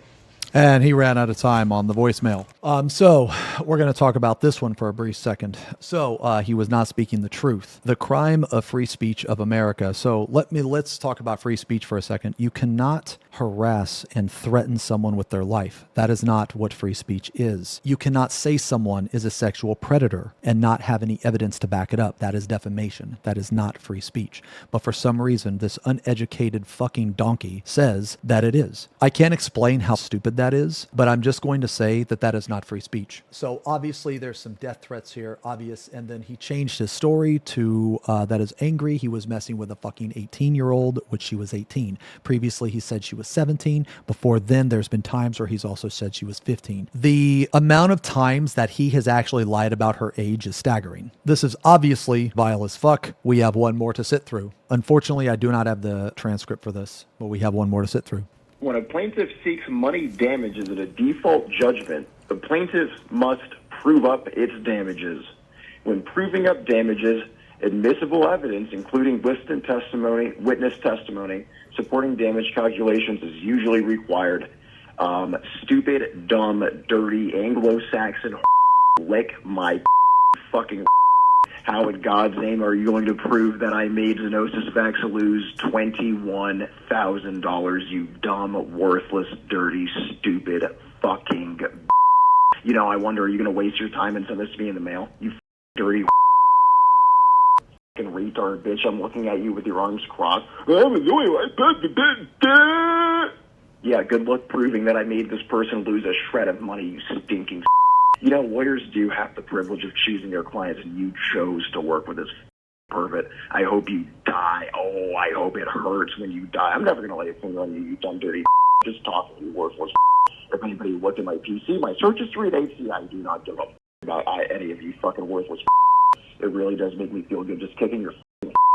And he ran out of time on the voicemail. So we're going to talk about this one for a brief second. So he was not speaking the truth. The crime of free speech of America. So let's talk about free speech for a second. You cannot harass and threaten someone with their life. That is not what free speech is. You cannot say someone is a sexual predator and not have any evidence to back it up. That is defamation. That is not free speech. But for some reason, this uneducated fucking donkey says that it is. I can't explain how stupid that is, but I'm just going to say that that is not free speech. So obviously there's some death threats here, obvious, and then he changed his story to that is angry. He was messing with a fucking 18-year-old, which she was 18. Previously, he said she was 17. Before then, there's been times where he's also said she was 15. The amount of times that he has actually lied about her age is staggering. This is obviously vile as fuck. We have one more to sit through. Unfortunately, I do not have the transcript for this, but we have one more to sit through. When a plaintiff seeks money damages at a default judgment, the plaintiff must prove up its damages. When proving up damages, admissible evidence, including witness testimony, supporting damage calculations is usually required. Stupid, dumb, dirty, Anglo-Saxon lick my fucking. How in God's name are you going to prove that I made Xenosys Vex lose $21,000, you dumb, worthless, dirty, stupid, fucking. You know, I wonder, are you going to waste your time and send this to me in the mail? You dirty fucking retard bitch. I'm looking at you with your arms crossed. Yeah, good luck proving that I made this person lose a shred of money, you stinking. You know, lawyers do have the privilege of choosing their clients, and you chose to work with this pervert. I hope you die. Oh, I hope it hurts when you die. I'm never going to lay a finger on you, you dumb, dirty. Just talk to you, worthless. If anybody looked at my PC, my search history, they'd see I do not give a about any of you fucking worthless. It really does make me feel good just kicking your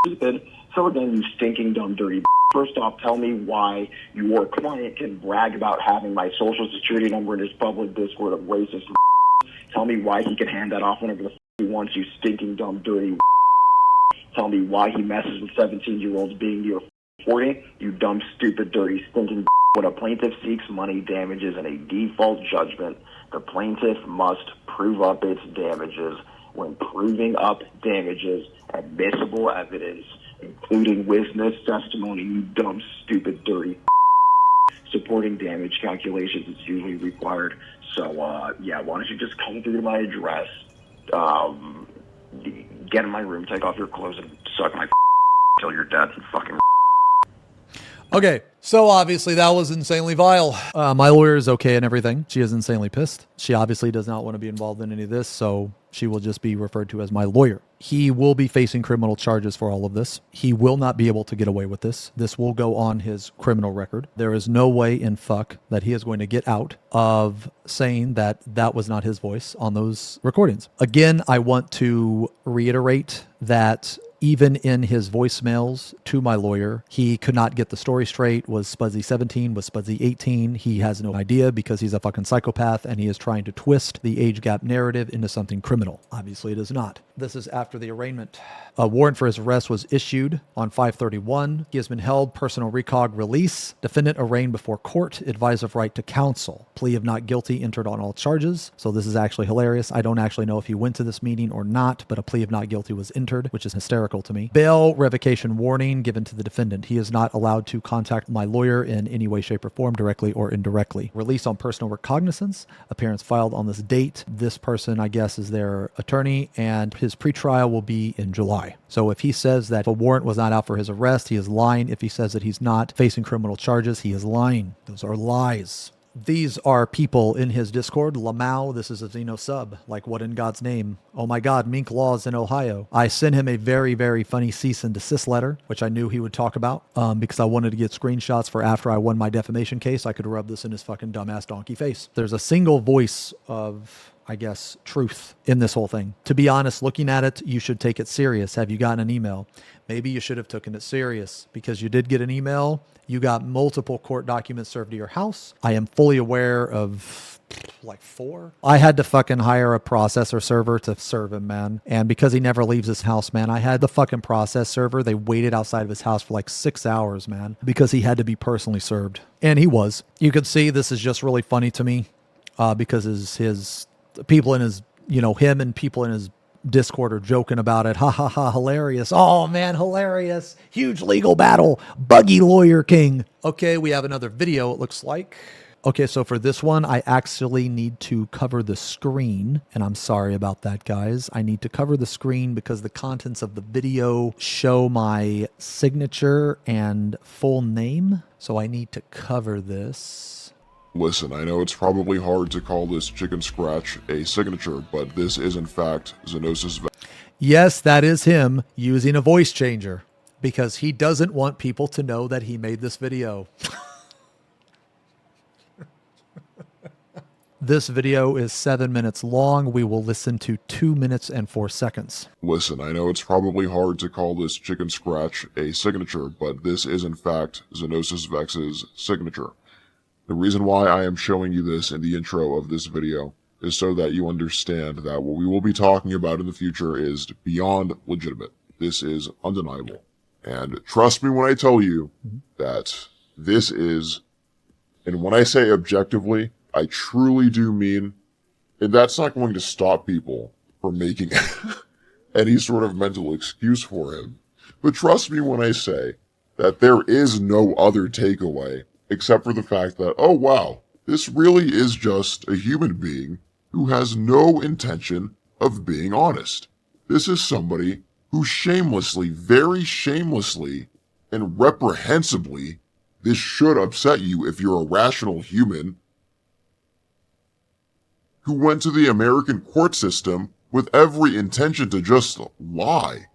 stupid. So again, you stinking dumb dirty. First off, tell me why your client can brag about having my social security number in his public Discord of racist. Tell me why he can hand that off whenever the he wants, you stinking dumb dirty. Tell me why he messes with 17-year-olds being near 40, you dumb, stupid, dirty, stinking. When a plaintiff seeks money damages in a default judgment, the plaintiff must prove up its damages. When proving up damages, admissible evidence, including witness testimony, you dumb, stupid, dirty. Supporting damage calculations is usually required. So, yeah, why don't you just come through to my address, get in my room, take off your clothes, and suck my till you're dead and fucking. Okay, so obviously that was insanely vile. My lawyer is okay and everything. She is insanely pissed. She obviously does not want to be involved in any of this, so she will just be referred to as my lawyer. He will be facing criminal charges for all of this. He will not be able to get away with this. This will go on his criminal record. There is no way in fuck that he is going to get out of saying that that was not his voice on those recordings. Again, I want to reiterate that even in his voicemails to my lawyer, he could not get the story straight. Was Spuzzy 17? Was Spuzzy 18? He has no idea because he's a fucking psychopath and he is trying to twist the age gap narrative into something criminal. Obviously, it is not. This is after the arraignment. A warrant for his arrest was issued on 5/31. He has been held, personal recog release. Defendant arraigned before court, advised of right to counsel. Plea of not guilty entered on all charges. So this is actually hilarious. I don't actually know if he went to this meeting or not, but a plea of not guilty was entered, which is hysterical to me. Bail revocation warning given to the defendant. He is not allowed to contact my lawyer in any way, shape, or form, directly or indirectly. Release on personal recognizance. Appearance filed on this date. This person, I guess, is their attorney, and his pretrial will be in July. So if he says that a warrant was not out for his arrest, he is lying. If he says that he's not facing criminal charges, he is lying. Those are lies. These are people in his Discord. Lamau, this is a Xeno sub. Like, what in God's name? Oh my God, mink laws in Ohio. I sent him a very, very funny cease and desist letter, which I knew he would talk about because I wanted to get screenshots for after I won my defamation case. I could rub this in his fucking dumbass donkey face. There's a single voice of, I guess, truth in this whole thing. To be honest, looking at it, you should take it serious. Have you gotten an email? Maybe you should have taken it serious because you did get an email. You got multiple court documents served to your house. I am fully aware of like 4. I had to fucking hire a processor server to serve him, man. And because he never leaves his house, man, I had the fucking process server. They waited outside of his house for like 6 hours, man, because he had to be personally served. And he was. You could see this is just really funny to me because his people in his, him and people in his Discord are joking about it. Ha ha ha, hilarious. Oh man, hilarious. Huge legal battle. Buggy lawyer king. Okay, we have another video, it looks like. Okay, so for this one, I actually need to cover the screen. And I'm sorry about that, guys. I need to cover the screen because the contents of the video show my signature and full name. So I need to cover this. Listen, I know it's probably hard to call this chicken scratch a signature, but this is in fact Xenosys. Yes, that is him using a voice changer because he doesn't want people to know that he made this video. This video is 7 minutes long. We will listen to 2 minutes and 4 seconds. Listen, I know it's probably hard to call this chicken scratch a signature, but this is in fact Xenosys Vex's signature. The reason why I am showing you this in the intro of this video is so that you understand that what we will be talking about in the future is beyond legitimate. This is undeniable. And trust me when I tell you that this is, and when I say objectively, I truly do mean, and that's not going to stop people from making any sort of mental excuse for him. But trust me when I say that there is no other takeaway except for the fact that, oh wow, this really is just a human being who has no intention of being honest. This is somebody who shamelessly, very shamelessly, and reprehensibly, this should upset you if you're a rational human, who went to the American court system with every intention to just lie.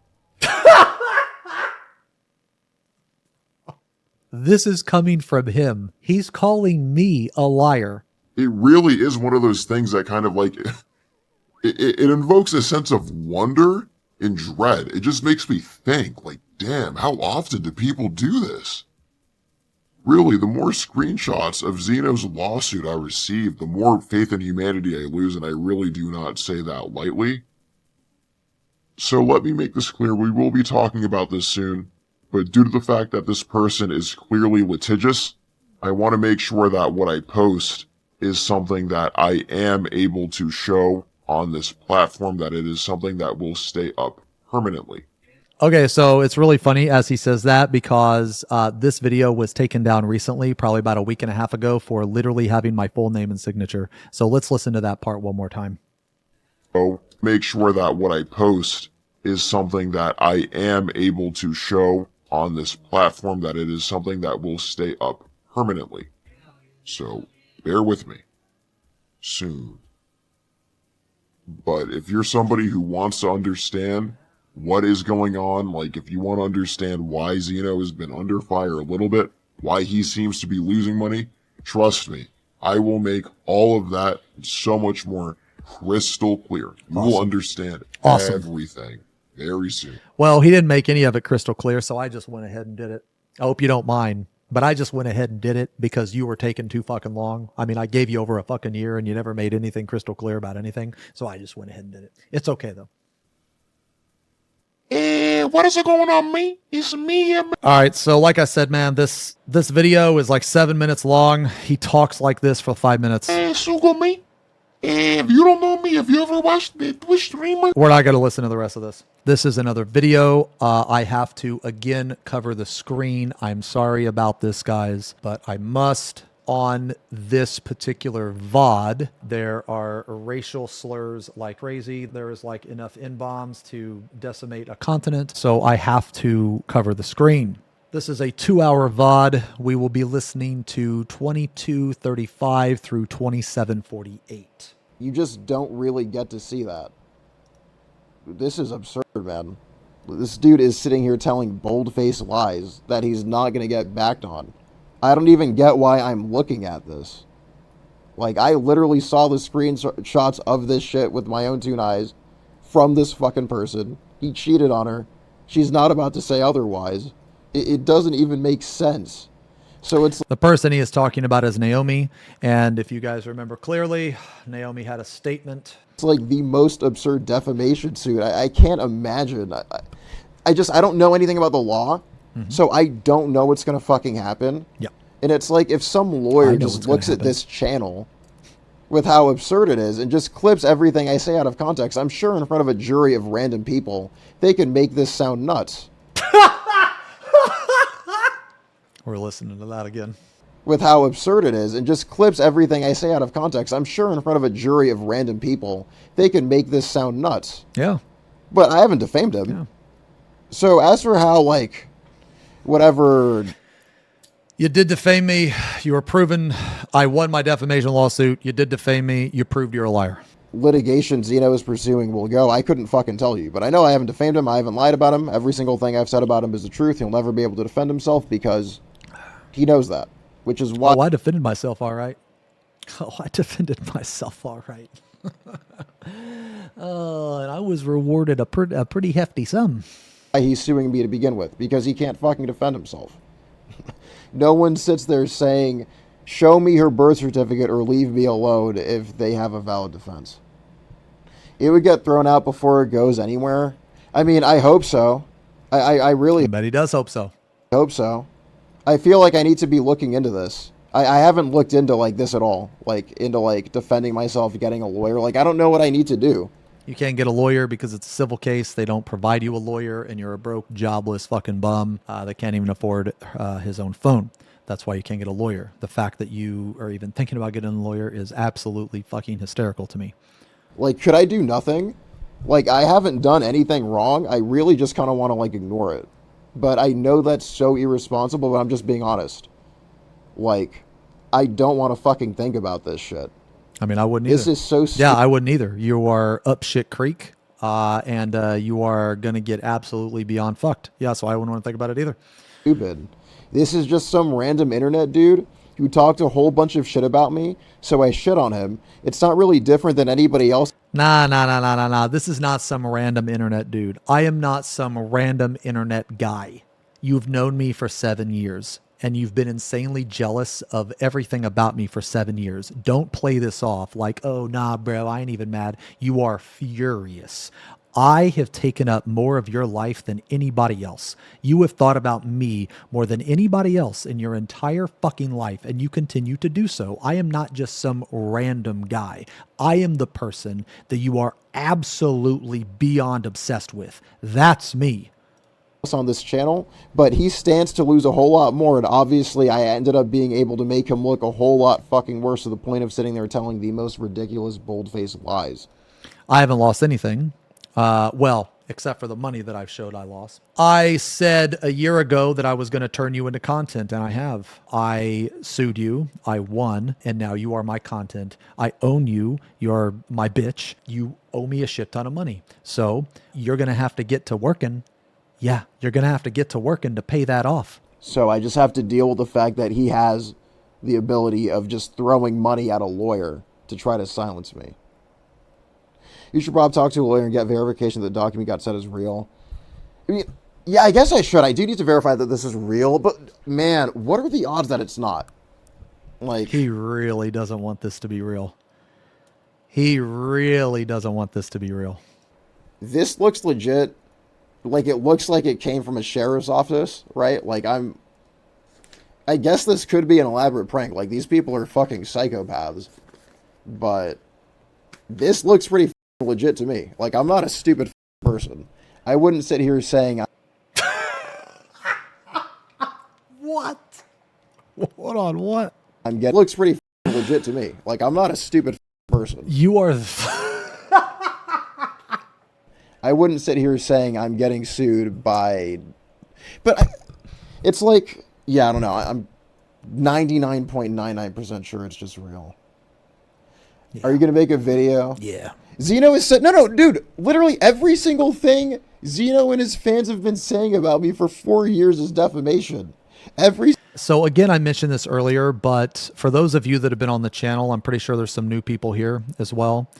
This is coming from him. He's calling me a liar. It really is one of those things that kind of like, it invokes a sense of wonder in dread. It just makes me think, like, damn, how often do people do this? Really, the more screenshots of Xeno's lawsuit I receive, the more faith in humanity I lose, and I really do not say that lightly. So let me make this clear, we will be talking about this soon, but due to the fact that this person is clearly litigious, I want to make sure that what I post is something that I am able to show on this platform, that it is something that will stay up permanently. Okay, so it's really funny as he says that because this video was taken down recently, probably about a week and a half ago, for literally having my full name and signature. So let's listen to that part one more time. So make sure that what I post is something that I am able to show on this platform, that it is something that will stay up permanently. So bear with me. Soon. But if you're somebody who wants to understand what is going on, like if you want to understand why Xeno has been under fire a little bit, why he seems to be losing money, trust me, I will make all of that so much more crystal clear. You will understand everything very soon. Well, he didn't make any of it crystal clear, so I just went ahead and did it. I hope you don't mind, but I just went ahead and did it because you were taking too fucking long. I mean, I gave you over a fucking year and you never made anything crystal clear about anything, so I just went ahead and did it. It's okay, though. What is it going on, me? It's me. All right, so like I said, man, this video is like 7 minutes long. He talks like this for 5 minutes. Sugo me. If you don't know me, if you ever watched the Twitch streamer, We're not going to listen to the rest of this. This is another video. I have to, again, cover the screen. I'm sorry about this, guys, but I must. On this particular VOD, there are racial slurs like crazy. There is like enough N-bombs to decimate a continent, so I have to cover the screen. This is a 2-hour VOD. We will be listening to 2235 through 2748. You just don't really get to see that. This is absurd, man. This dude is sitting here telling bold-faced lies that he's not going to get backed on. I don't even get why I'm looking at this. Like, I literally saw the screenshots of this shit with my own 2 eyes from this fucking person. He cheated on her. She's not about to say otherwise. It doesn't even make sense. So it's... The person he is talking about is Naomi, and if you guys remember clearly, Naomi had a statement. It's like the most absurd defamation suit. I can't imagine. I don't know anything about the law. So I don't know what's going to fucking happen. Yeah. And it's like if some lawyer just looks at this channel with how absurd it is and just clips everything I say out of context, I'm sure in front of a jury of random people, they can make this sound nuts. We're listening to that again. With how absurd it is and just clips everything I say out of context, I'm sure in front of a jury of random people, they can make this sound nuts. Yeah. But I haven't defamed him. Yeah. So as for how, like... whatever. You did defame me. You were proven. I won my defamation lawsuit. You did defame me. You proved you're a liar. Litigation Xeno is pursuing will go. I couldn't fucking tell you, but I know I haven't defamed him. I haven't lied about him. Every single thing I've said about him is the truth. He'll never be able to defend himself because he knows that, which is why. Oh, I defended myself all right. Oh, I defended myself all right. Oh, and I was rewarded a pretty hefty sum. He's suing me to begin with, because he can't fucking defend himself. No one sits there saying, show me her birth certificate or leave me alone if they have a valid defense. It would get thrown out before it goes anywhere. I mean, I hope so. I really I bet he does hope so. hope so. I feel like I need to be looking into this. I haven't looked into like this at all. Like into like defending myself, getting a lawyer. Like I don't know what I need to do. You can't get a lawyer because it's a civil case. They don't provide you a lawyer, and you're a broke, jobless fucking bum that can't even afford his own phone. That's why you can't get a lawyer. The fact that you are even thinking about getting a lawyer is absolutely fucking hysterical to me. Like, could I do nothing? Like, I haven't done anything wrong. I really just kind of want to, like, ignore it. But I know that's so irresponsible, but I'm just being honest. Like, I don't want to fucking think about this shit. I mean, I wouldn't either. This is so stupid. Yeah, I wouldn't either. You are up shit creek, and you are going to get absolutely beyond fucked. Yeah, so I wouldn't want to think about it either. Stupid. This is just some random internet dude who talked a whole bunch of shit about me, so I shit on him. It's not really different than anybody else. Nah. This is not some random internet dude. I am not some random internet guy. You've known me for 7 years, and you've been insanely jealous of everything about me for 7 years. Don't play this off like, oh, nah, bro, I ain't even mad. You are furious. I have taken up more of your life than anybody else. You have thought about me more than anybody else in your entire fucking life, and you continue to do so. I am not just some random guy. I am the person that you are absolutely beyond obsessed with. That's me. On this channel, but he stands to lose a whole lot more, and obviously I ended up being able to make him look a whole lot fucking worse, to the point of sitting there telling the most ridiculous, bold-faced lies. I haven't lost anything. Well, except for the money that I've showed I lost. I said a year ago that I was going to turn you into content, and I have. I sued you, I won, and now you are my content. I own you, you're my bitch. You owe me a shit ton of money. So you're going to have to get to working. Yeah, you're going to have to get to working to pay that off. So I just have to deal with the fact that he has the ability of just throwing money at a lawyer to try to silence me. You should probably talk to a lawyer and get verification that the document got set as real. I mean, yeah, I guess I should. I do need to verify that this is real, but man, what are the odds that it's not? Like, he really doesn't want this to be real. He really doesn't want this to be real. This looks legit. Like, it looks like it came from a sheriff's office, right? Like, I guess this could be an elaborate prank. Like, these people are fucking psychopaths. But this looks pretty legit to me. Like, I'm not a stupid person. I wouldn't sit here saying What? Hold on, what? Looks pretty legit to me. Like, I'm not a stupid person. You are... I wouldn't sit here saying I'm getting sued by... But it's like... Yeah, I don't know. I'm 99.99% sure it's just real. Yeah. Are you going to make a video? Yeah. Xeno is... No, dude. Literally every single thing Xeno and his fans have been saying about me for 4 years is defamation. So again, I mentioned this earlier, but for those of you that have been on the channel, I'm pretty sure there's some new people here as well.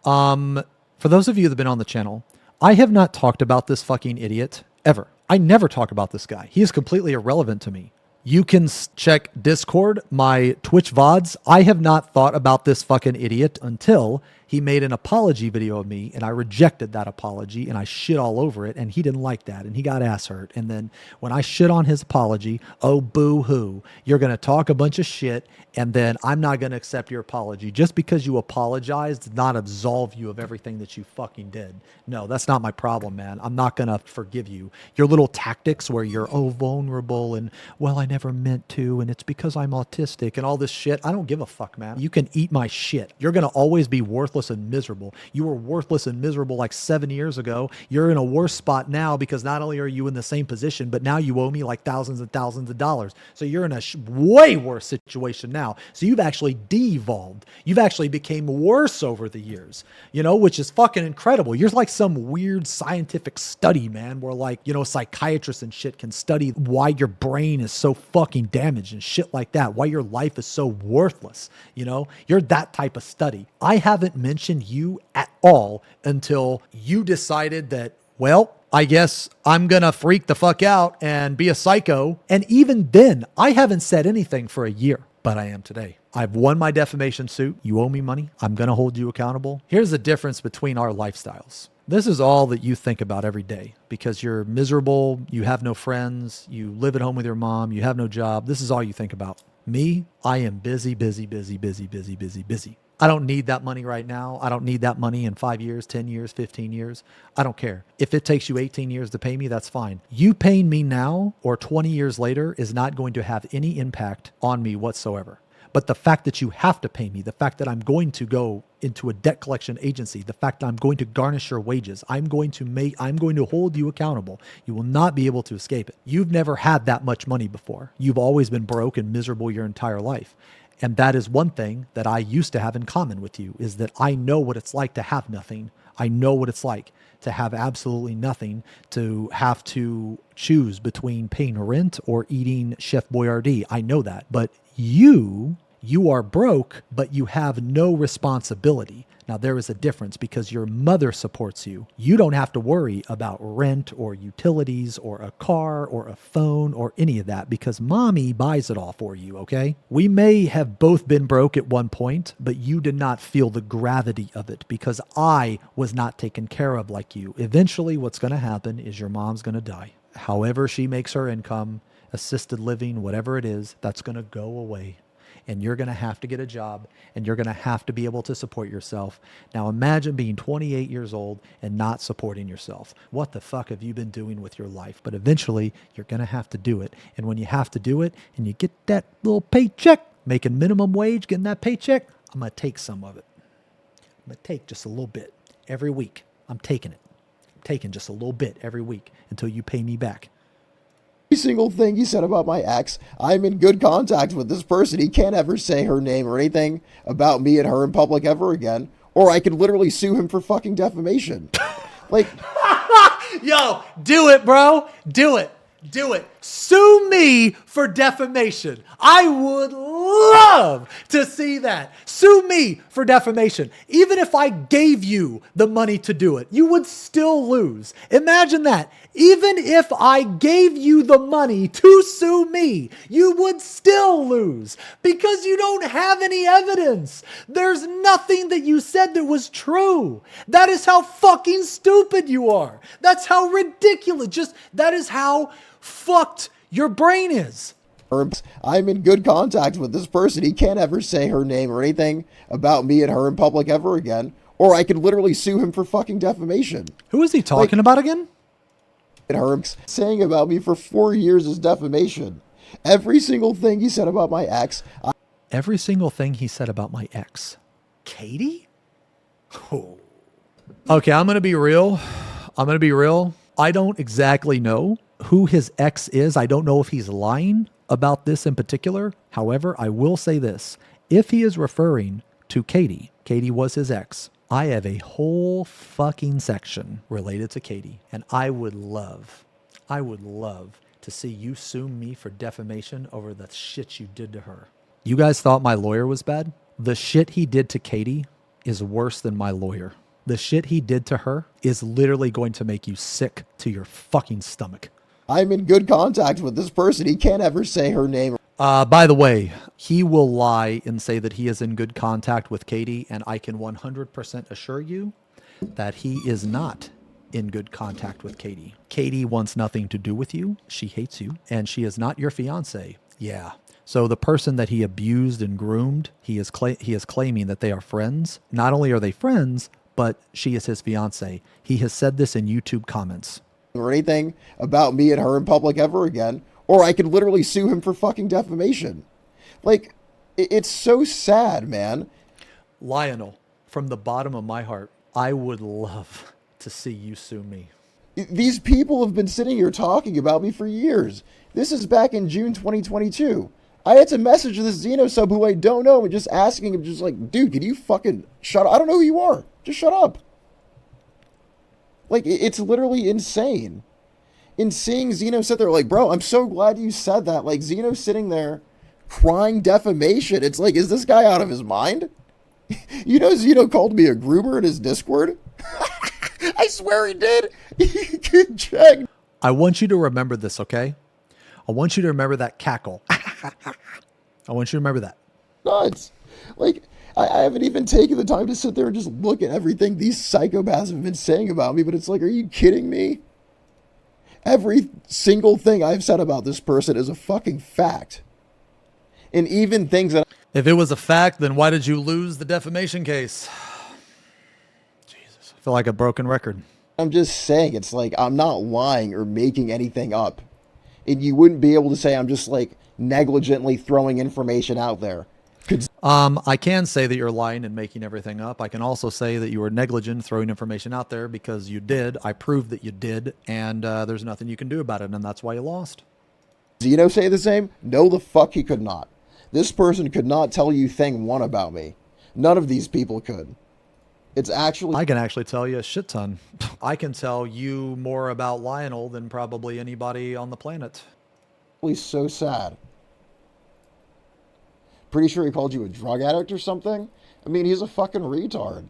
For those of you that have been on the channel, I have not talked about this fucking idiot ever. I never talk about this guy. He is completely irrelevant to me. You can check Discord, my Twitch VODs. I have not thought about this fucking idiot until he made an apology video of me, and I rejected that apology, and I shit all over it, and he didn't like that, and he got ass hurt. And then when I shit on his apology, oh, boo-hoo, you're going to talk a bunch of shit, and then I'm not going to accept your apology. Just because you apologized did not absolve you of everything that you fucking did. No, that's not my problem, man. I'm not going to forgive you. Your little tactics where you're, oh, vulnerable, and, well, I never meant to, and it's because I'm autistic, and all this shit. I don't give a fuck, man. You can eat my shit. You're going to always be worthless and miserable. You were worthless and miserable like 7 years ago. You're in a worse spot now because not only are you in the same position, but now you owe me like thousands and thousands of dollars. So you're in a way worse situation now. So you've actually devolved. You've actually became worse over the years, you know, which is fucking incredible. You're like some weird scientific study, man, where like, you know, psychiatrists and shit can study why your brain is so fucking damaged and shit like that, why your life is so worthless. You know, you're that type of study. I haven't mentioned you at all until you decided that, well, I guess I'm gonna freak the fuck out and be a psycho. And even then, I haven't said anything for a year, but I am today. I've won my defamation suit. You owe me money. I'm gonna hold you accountable. Here's the difference between our lifestyles. This is all that you think about every day because you're miserable, you have no friends, you live at home with your mom, you have no job. This is all you think about. Me, I am busy. I don't need that money right now. I don't need that money in 5 years, 10 years, 15 years. I don't care. If it takes you 18 years to pay me, that's fine. You paying me now or 20 years later is not going to have any impact on me whatsoever. But the fact that you have to pay me, the fact that I'm going to go into a debt collection agency, the fact that I'm going to garnish your wages, I'm going to hold you accountable. You will not be able to escape it. You've never had that much money before. You've always been broke and miserable your entire life. And that is one thing that I used to have in common with you, is that I know what it's like to have nothing. I know what it's like to have absolutely nothing, to have to choose between paying rent or eating Chef Boyardee. I know that. But you are broke, but you have no responsibility. Now, there is a difference because your mother supports you. You don't have to worry about rent or utilities or a car or a phone or any of that because mommy buys it all for you, okay? We may have both been broke at one point, but you did not feel the gravity of it because I was not taken care of like you. Eventually, what's going to happen is your mom's going to die. However she makes her income, assisted living, whatever it is, that's going to go away. And you're going to have to get a job, and you're going to have to be able to support yourself. Now imagine being 28 years old and not supporting yourself. What the fuck have you been doing with your life? But eventually, you're going to have to do it. And when you have to do it, and you get that little paycheck, making minimum wage, getting that paycheck, I'm going to take some of it. I'm going to take just a little bit every week. I'm taking it. I'm taking just a little bit every week until you pay me back. Every single thing he said about my ex, I'm in good contact with this person. He can't ever say her name or anything about me and her in public ever again, or I could literally sue him for fucking defamation. Like, yo, do it, bro. Do it. Do it. Sue me for defamation. I would love to see that. Sue me for defamation. Even if I gave you the money to do it, you would still lose. Imagine that. Even if I gave you the money to sue me, you would still lose because you don't have any evidence. There's nothing that you said that was true. That is how fucking stupid you are. That's how ridiculous. That is how fucked your brain is. I'm in good contact with this person. He can't ever say her name or anything about me and her in public ever again, or I could literally sue him for fucking defamation. Who is he talking about again? And her saying about me for 4 years is defamation. Every single thing he said about my ex. Every single thing he said about my ex. Katie? Oh. Okay, I'm going to be real. I don't exactly know who his ex is. I don't know if he's lying about this in particular. However, I will say this. If he is referring to Katie was his ex, I have a whole fucking section related to Katie, and I would love to see you sue me for defamation over the shit you did to her. You guys thought my lawyer was bad? The shit he did to Katie is worse than my lawyer. The shit he did to her is literally going to make you sick to your fucking stomach. I'm in good contact with this person. He can't ever say her name. By the way, he will lie and say that he is in good contact with Katie, and I can 100% assure you that he is not in good contact with Katie. Katie wants nothing to do with you. She hates you, and she is not your fiance. Yeah. So the person that he abused and groomed, he is claiming that they are friends. Not only are they friends, but she is his fiance. He has said this in YouTube comments. Or anything about me and her in public ever again, or I could literally sue him for fucking defamation. Like, it's so sad, man. Lionel, from the bottom of my heart, I would love to see you sue me. These people have been sitting here talking about me for years. This is back in June 2022. I had to message this Xeno sub who I don't know and just asking him, just like, dude, can you fucking shut up? I don't know who you are. Just shut up. Like, it's literally insane. In seeing Xeno sit there, like, bro, I'm so glad you said that. Like, Xeno sitting there crying defamation. It's like, is this guy out of his mind? You know, Xeno called me a groomer in his Discord? I swear he did. You can check. I want you to remember this, okay? I want you to remember that cackle. I want you to remember that. Nuts. Like, I haven't even taken the time to sit there and just look at everything these psychopaths have been saying about me, but it's like, are you kidding me? Every single thing I've said about this person is a fucking fact. And even things that... If it was a fact, then why did you lose the defamation case? Jesus, I feel like a broken record. I'm just saying, it's like, I'm not lying or making anything up. And you wouldn't be able to say I'm just, like, negligently throwing information out there. I can say that you're lying and making everything up. I can also say that you were negligent throwing information out there because you did. I proved that you did, and there's nothing you can do about it, and that's why you lost. Xeno say the same? No, the fuck he could not. This person could not tell you thing one about me. None of these people could. It's actually... I can actually tell you a shit ton. I can tell you more about Lionel than probably anybody on the planet. It's so sad. Pretty sure he called you a drug addict or something. I mean, he's a fucking retard.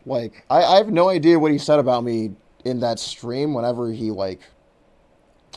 Like, I have no idea what he said about me in that stream whenever he, like,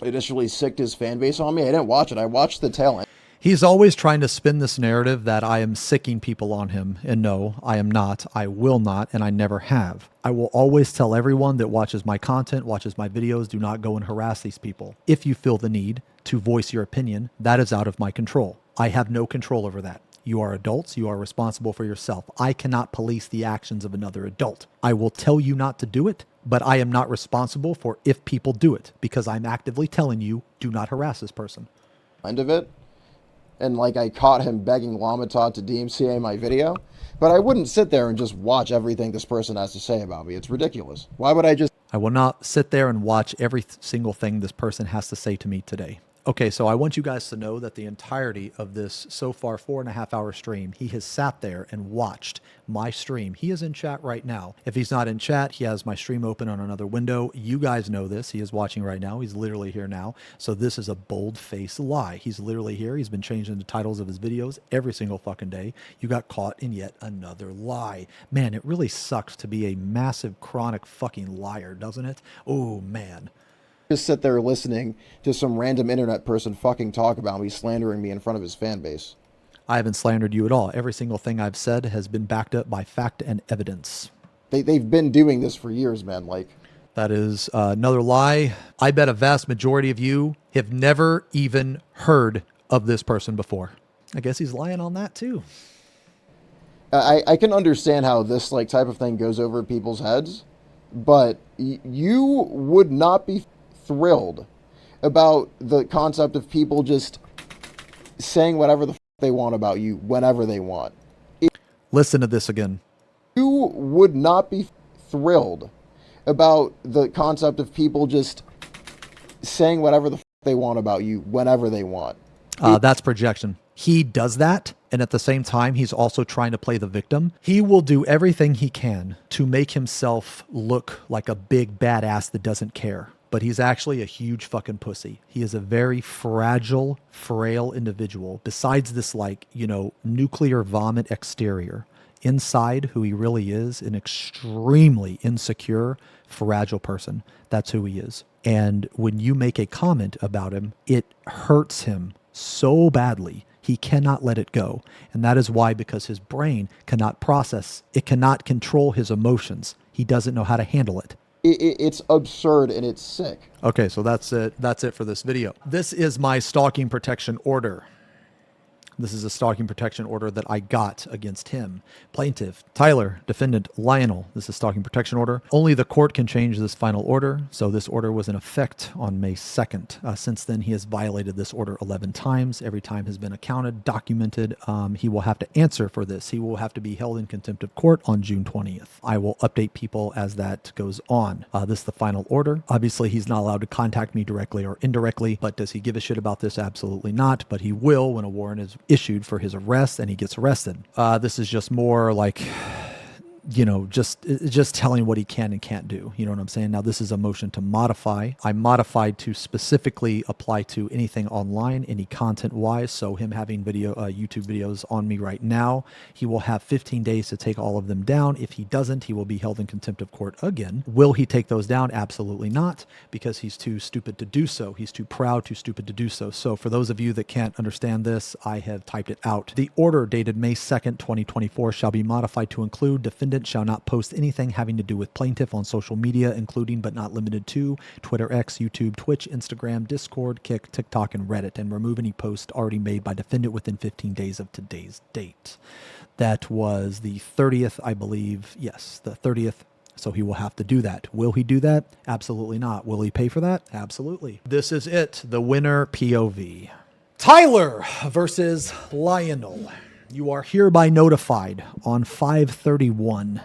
initially sicked his fan base on me. I didn't watch it. I watched the tail end. He's always trying to spin this narrative that I am sicking people on him. And no, I am not. I will not, and I never have. I will always tell everyone that watches my content, watches my videos, do not go and harass these people. If you feel the need to voice your opinion, that is out of my control. I have no control over that. You are adults. You are responsible for yourself. I cannot police the actions of another adult. I will tell you not to do it, but I am not responsible for if people do it because I'm actively telling you, do not harass this person. End of it. And, like, I caught him begging Lamatod to DMCA my video. But I wouldn't sit there and just watch everything this person has to say about me. It's ridiculous. Why would I just... I will not sit there and watch every single thing this person has to say to me today. Okay, so I want you guys to know that the entirety of this so far 4.5 hour stream, he has sat there and watched my stream. He is in chat right now. If he's not in chat, he has my stream open on another window. You guys know this. He is watching right now. He's literally here now. So this is a bold-faced lie. He's literally here. He's been changing the titles of his videos every single fucking day. You got caught in yet another lie. Man, it really sucks to be a massive, chronic fucking liar, doesn't it? Oh, man. just sit there listening to some random internet person fucking talk about me, slandering me in front of his fan base. I haven't slandered you at all. Every single thing I've said has been backed up by fact and evidence. They've been doing this for years, man. Like, that is another lie. I bet a vast majority of you have never even heard of this person before. I guess he's lying on that too. I can understand how this like type of thing goes over people's heads, but you would not be thrilled about the concept of people just saying whatever the they want about you whenever they want. Listen to this again. You would not be thrilled about the concept of people just saying whatever the they want about you whenever they want. That's projection. He does that, and at the same time, he's also trying to play the victim. He will do everything he can to make himself look like a big badass that doesn't care. But he's actually a huge fucking pussy. He is a very fragile, frail individual. Besides this, like, you know, nuclear vomit exterior, inside who he really is, an extremely insecure, fragile person. That's who he is. And when you make a comment about him, it hurts him so badly. He cannot let it go. And that is why, because his brain cannot process, it cannot control his emotions. He doesn't know how to handle it. It's absurd and it's sick. Okay, so that's it. That's it for this video. This is my stalking protection order. This is a stalking protection order that I got against him. Plaintiff, Tyler, defendant, Lionel. This is stalking protection order. Only the court can change this final order. So this order was in effect on May 2nd. Since then, he has violated this order 11 times. Every time has been accounted, documented. He will have to answer for this. He will have to be held in contempt of court on June 20th. I will update people as that goes on. This is the final order. Obviously, he's not allowed to contact me directly or indirectly, but does he give a shit about this? Absolutely not. But he will when a warrant is issued for his arrest and he gets arrested. This is just more like, you know, just telling what he can and can't do. You know what I'm saying? Now, this is a motion to modify. I modified to specifically apply to anything online, any content-wise. So him having YouTube videos on me right now, he will have 15 days to take all of them down. If he doesn't, he will be held in contempt of court again. Will he take those down? Absolutely not, because he's too stupid to do so. He's too proud, too stupid to do so. So for those of you that can't understand this, I have typed it out. The order dated May 2nd, 2024 shall be modified to include defendant shall not post anything having to do with plaintiff on social media, including but not limited to Twitter, X, YouTube, Twitch, Instagram, Discord, Kick, TikTok, and Reddit, and remove any post already made by defendant within 15 days of today's date. That was the 30th, I believe. Yes, the 30th. So he will have to do that. Will he do that? Absolutely not. Will he pay for that? Absolutely. This is it. The winner POV. Tyler versus Lionel. You are hereby notified on 5/31.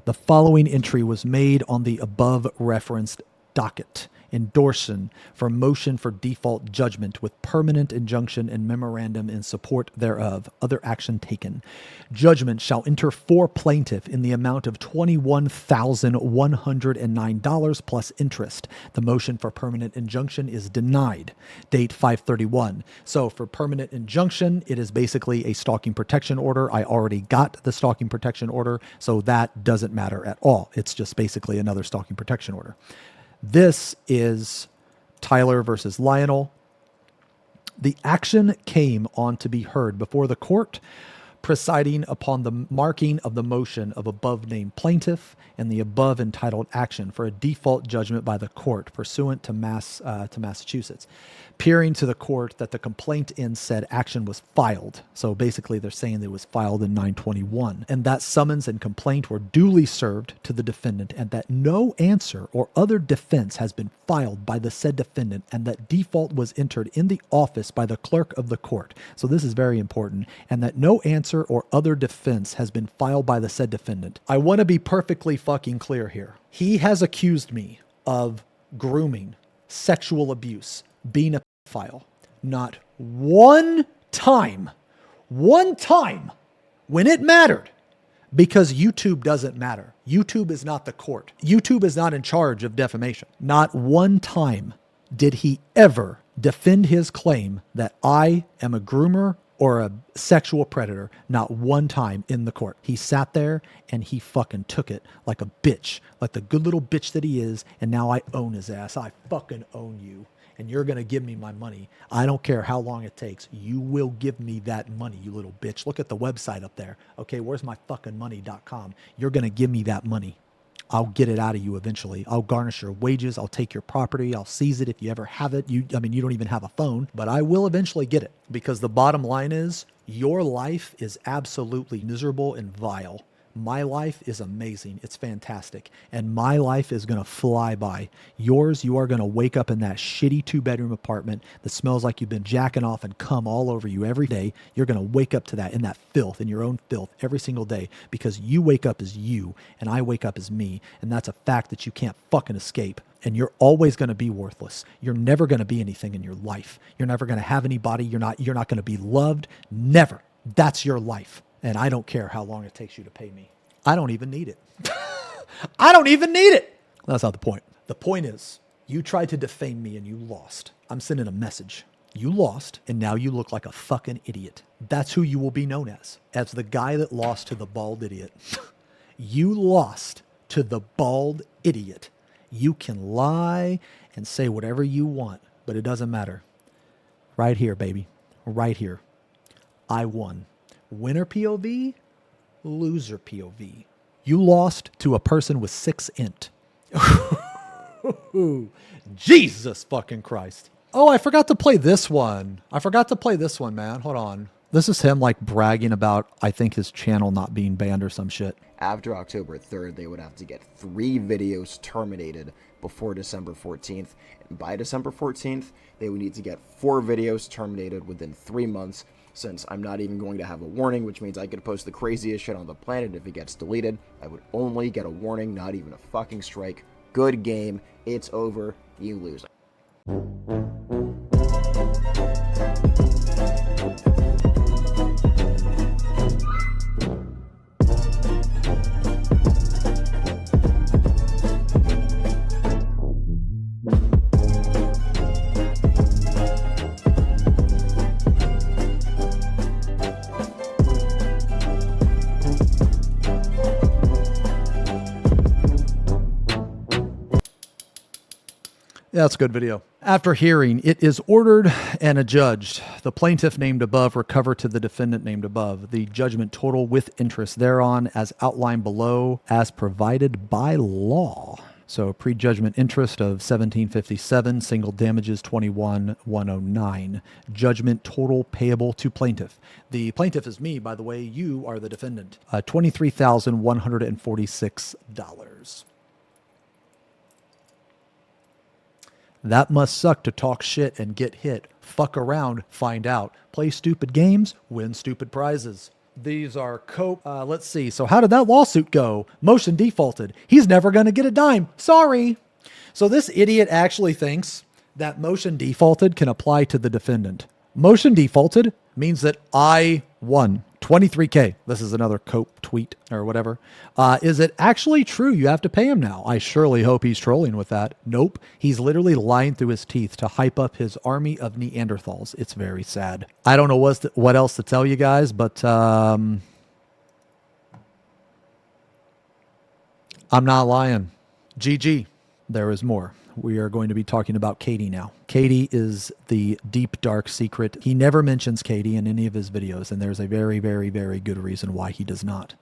The following entry was made on the above referenced docket. endorsing for motion for default judgment with permanent injunction and memorandum in support thereof, other action taken. Judgment shall enter for plaintiff in the amount of $21,109 plus interest. The motion for permanent injunction is denied. Date 5/31. So for permanent injunction, it is basically a stalking protection order. I already got the stalking protection order, so that doesn't matter at all. It's just basically another stalking protection order. This is Tyler versus Lionel. The action came on to be heard before the court, presiding upon the marking of the motion of above named plaintiff and the above entitled action for a default judgment by the court pursuant to Massachusetts, appearing to the court that the complaint in said action was filed. So basically they're saying that it was filed in 9/21, and that summons and complaint were duly served to the defendant, and that no answer or other defense has been filed by the said defendant, and that default was entered in the office by the clerk of the court. So this is very important, and that no answer or other defense has been filed by the said defendant. I want to be perfectly fucking clear here. He has accused me of grooming, sexual abuse, being a pedophile. Not one time when it mattered, because YouTube doesn't matter. YouTube is not the court. YouTube is not in charge of defamation. Not one time did he ever defend his claim that I am a groomer or a sexual predator. Not one time in the court. He sat there and he fucking took it like a bitch, like the good little bitch that he is, and now I own his ass. I fucking own you, and you're gonna give me my money. I don't care how long it takes. You will give me that money, you little bitch. Look at the website up there. Okay, where's my fucking money.com? You're gonna give me that money. I'll get it out of you eventually. I'll garnish your wages. I'll take your property. I'll seize it if you ever have it. You don't even have a phone, but I will eventually get it, because the bottom line is your life is absolutely miserable and vile. My life is amazing. It's fantastic. And my life is going to fly by. Yours, you are going to wake up in that shitty 2-bedroom apartment that smells like you've been jacking off and cum all over you every day. You're going to wake up to that in that filth, in your own filth every single day, because you wake up as you and I wake up as me. And that's a fact that you can't fucking escape. And you're always going to be worthless. You're never going to be anything in your life. You're never going to have anybody. You're not going to be loved. Never. That's your life. And I don't care how long it takes you to pay me. I don't even need it. I don't even need it. That's not the point. The point is, you tried to defame me and you lost. I'm sending a message. You lost, and now you look like a fucking idiot. That's who you will be known as the guy that lost to the bald idiot. You lost to the bald idiot. You can lie and say whatever you want, but it doesn't matter. Right here, baby. Right here. I won. Winner POV, loser POV. You lost to a person with 6 int. Jesus fucking Christ. Oh, I forgot to play this one. Man. Hold on. This is him like bragging about, I think, his channel not being banned or some shit. After October 3rd, they would have to get 3 videos terminated before December 14th. And by December 14th, they would need to get 4 videos terminated within 3 months. Since I'm not even going to have a warning, which means I could post the craziest shit on the planet if it gets deleted, I would only get a warning, not even a fucking strike. Good game. It's over. You lose. Yeah, that's a good video. After hearing, it is ordered and adjudged. The plaintiff named above recover to the defendant named above. The judgment total with interest thereon as outlined below as provided by law. So prejudgment interest of $17.57, single damages $21,109. Judgment total payable to plaintiff. The plaintiff is me, by the way. You are the defendant. $23,146. That must suck to talk shit and get hit. Fuck around, find out. Play stupid games, win stupid prizes. These are let's see. So how did that lawsuit go? Motion defaulted. He's never going to get a dime. Sorry. So this idiot actually thinks that motion defaulted can apply to the defendant. Motion defaulted means that I won 23K. This is another Cope tweet or whatever. Is it actually true you have to pay him now? I surely hope he's trolling with that. Nope. He's literally lying through his teeth to hype up his army of Neanderthals. It's very sad. I don't know what else to tell you guys, but I'm not lying. GG. There is more. We are going to be talking about Katie now. Katie is the deep, dark secret. He never mentions Katie in any of his videos, and there's a very, very, very good reason why he does not.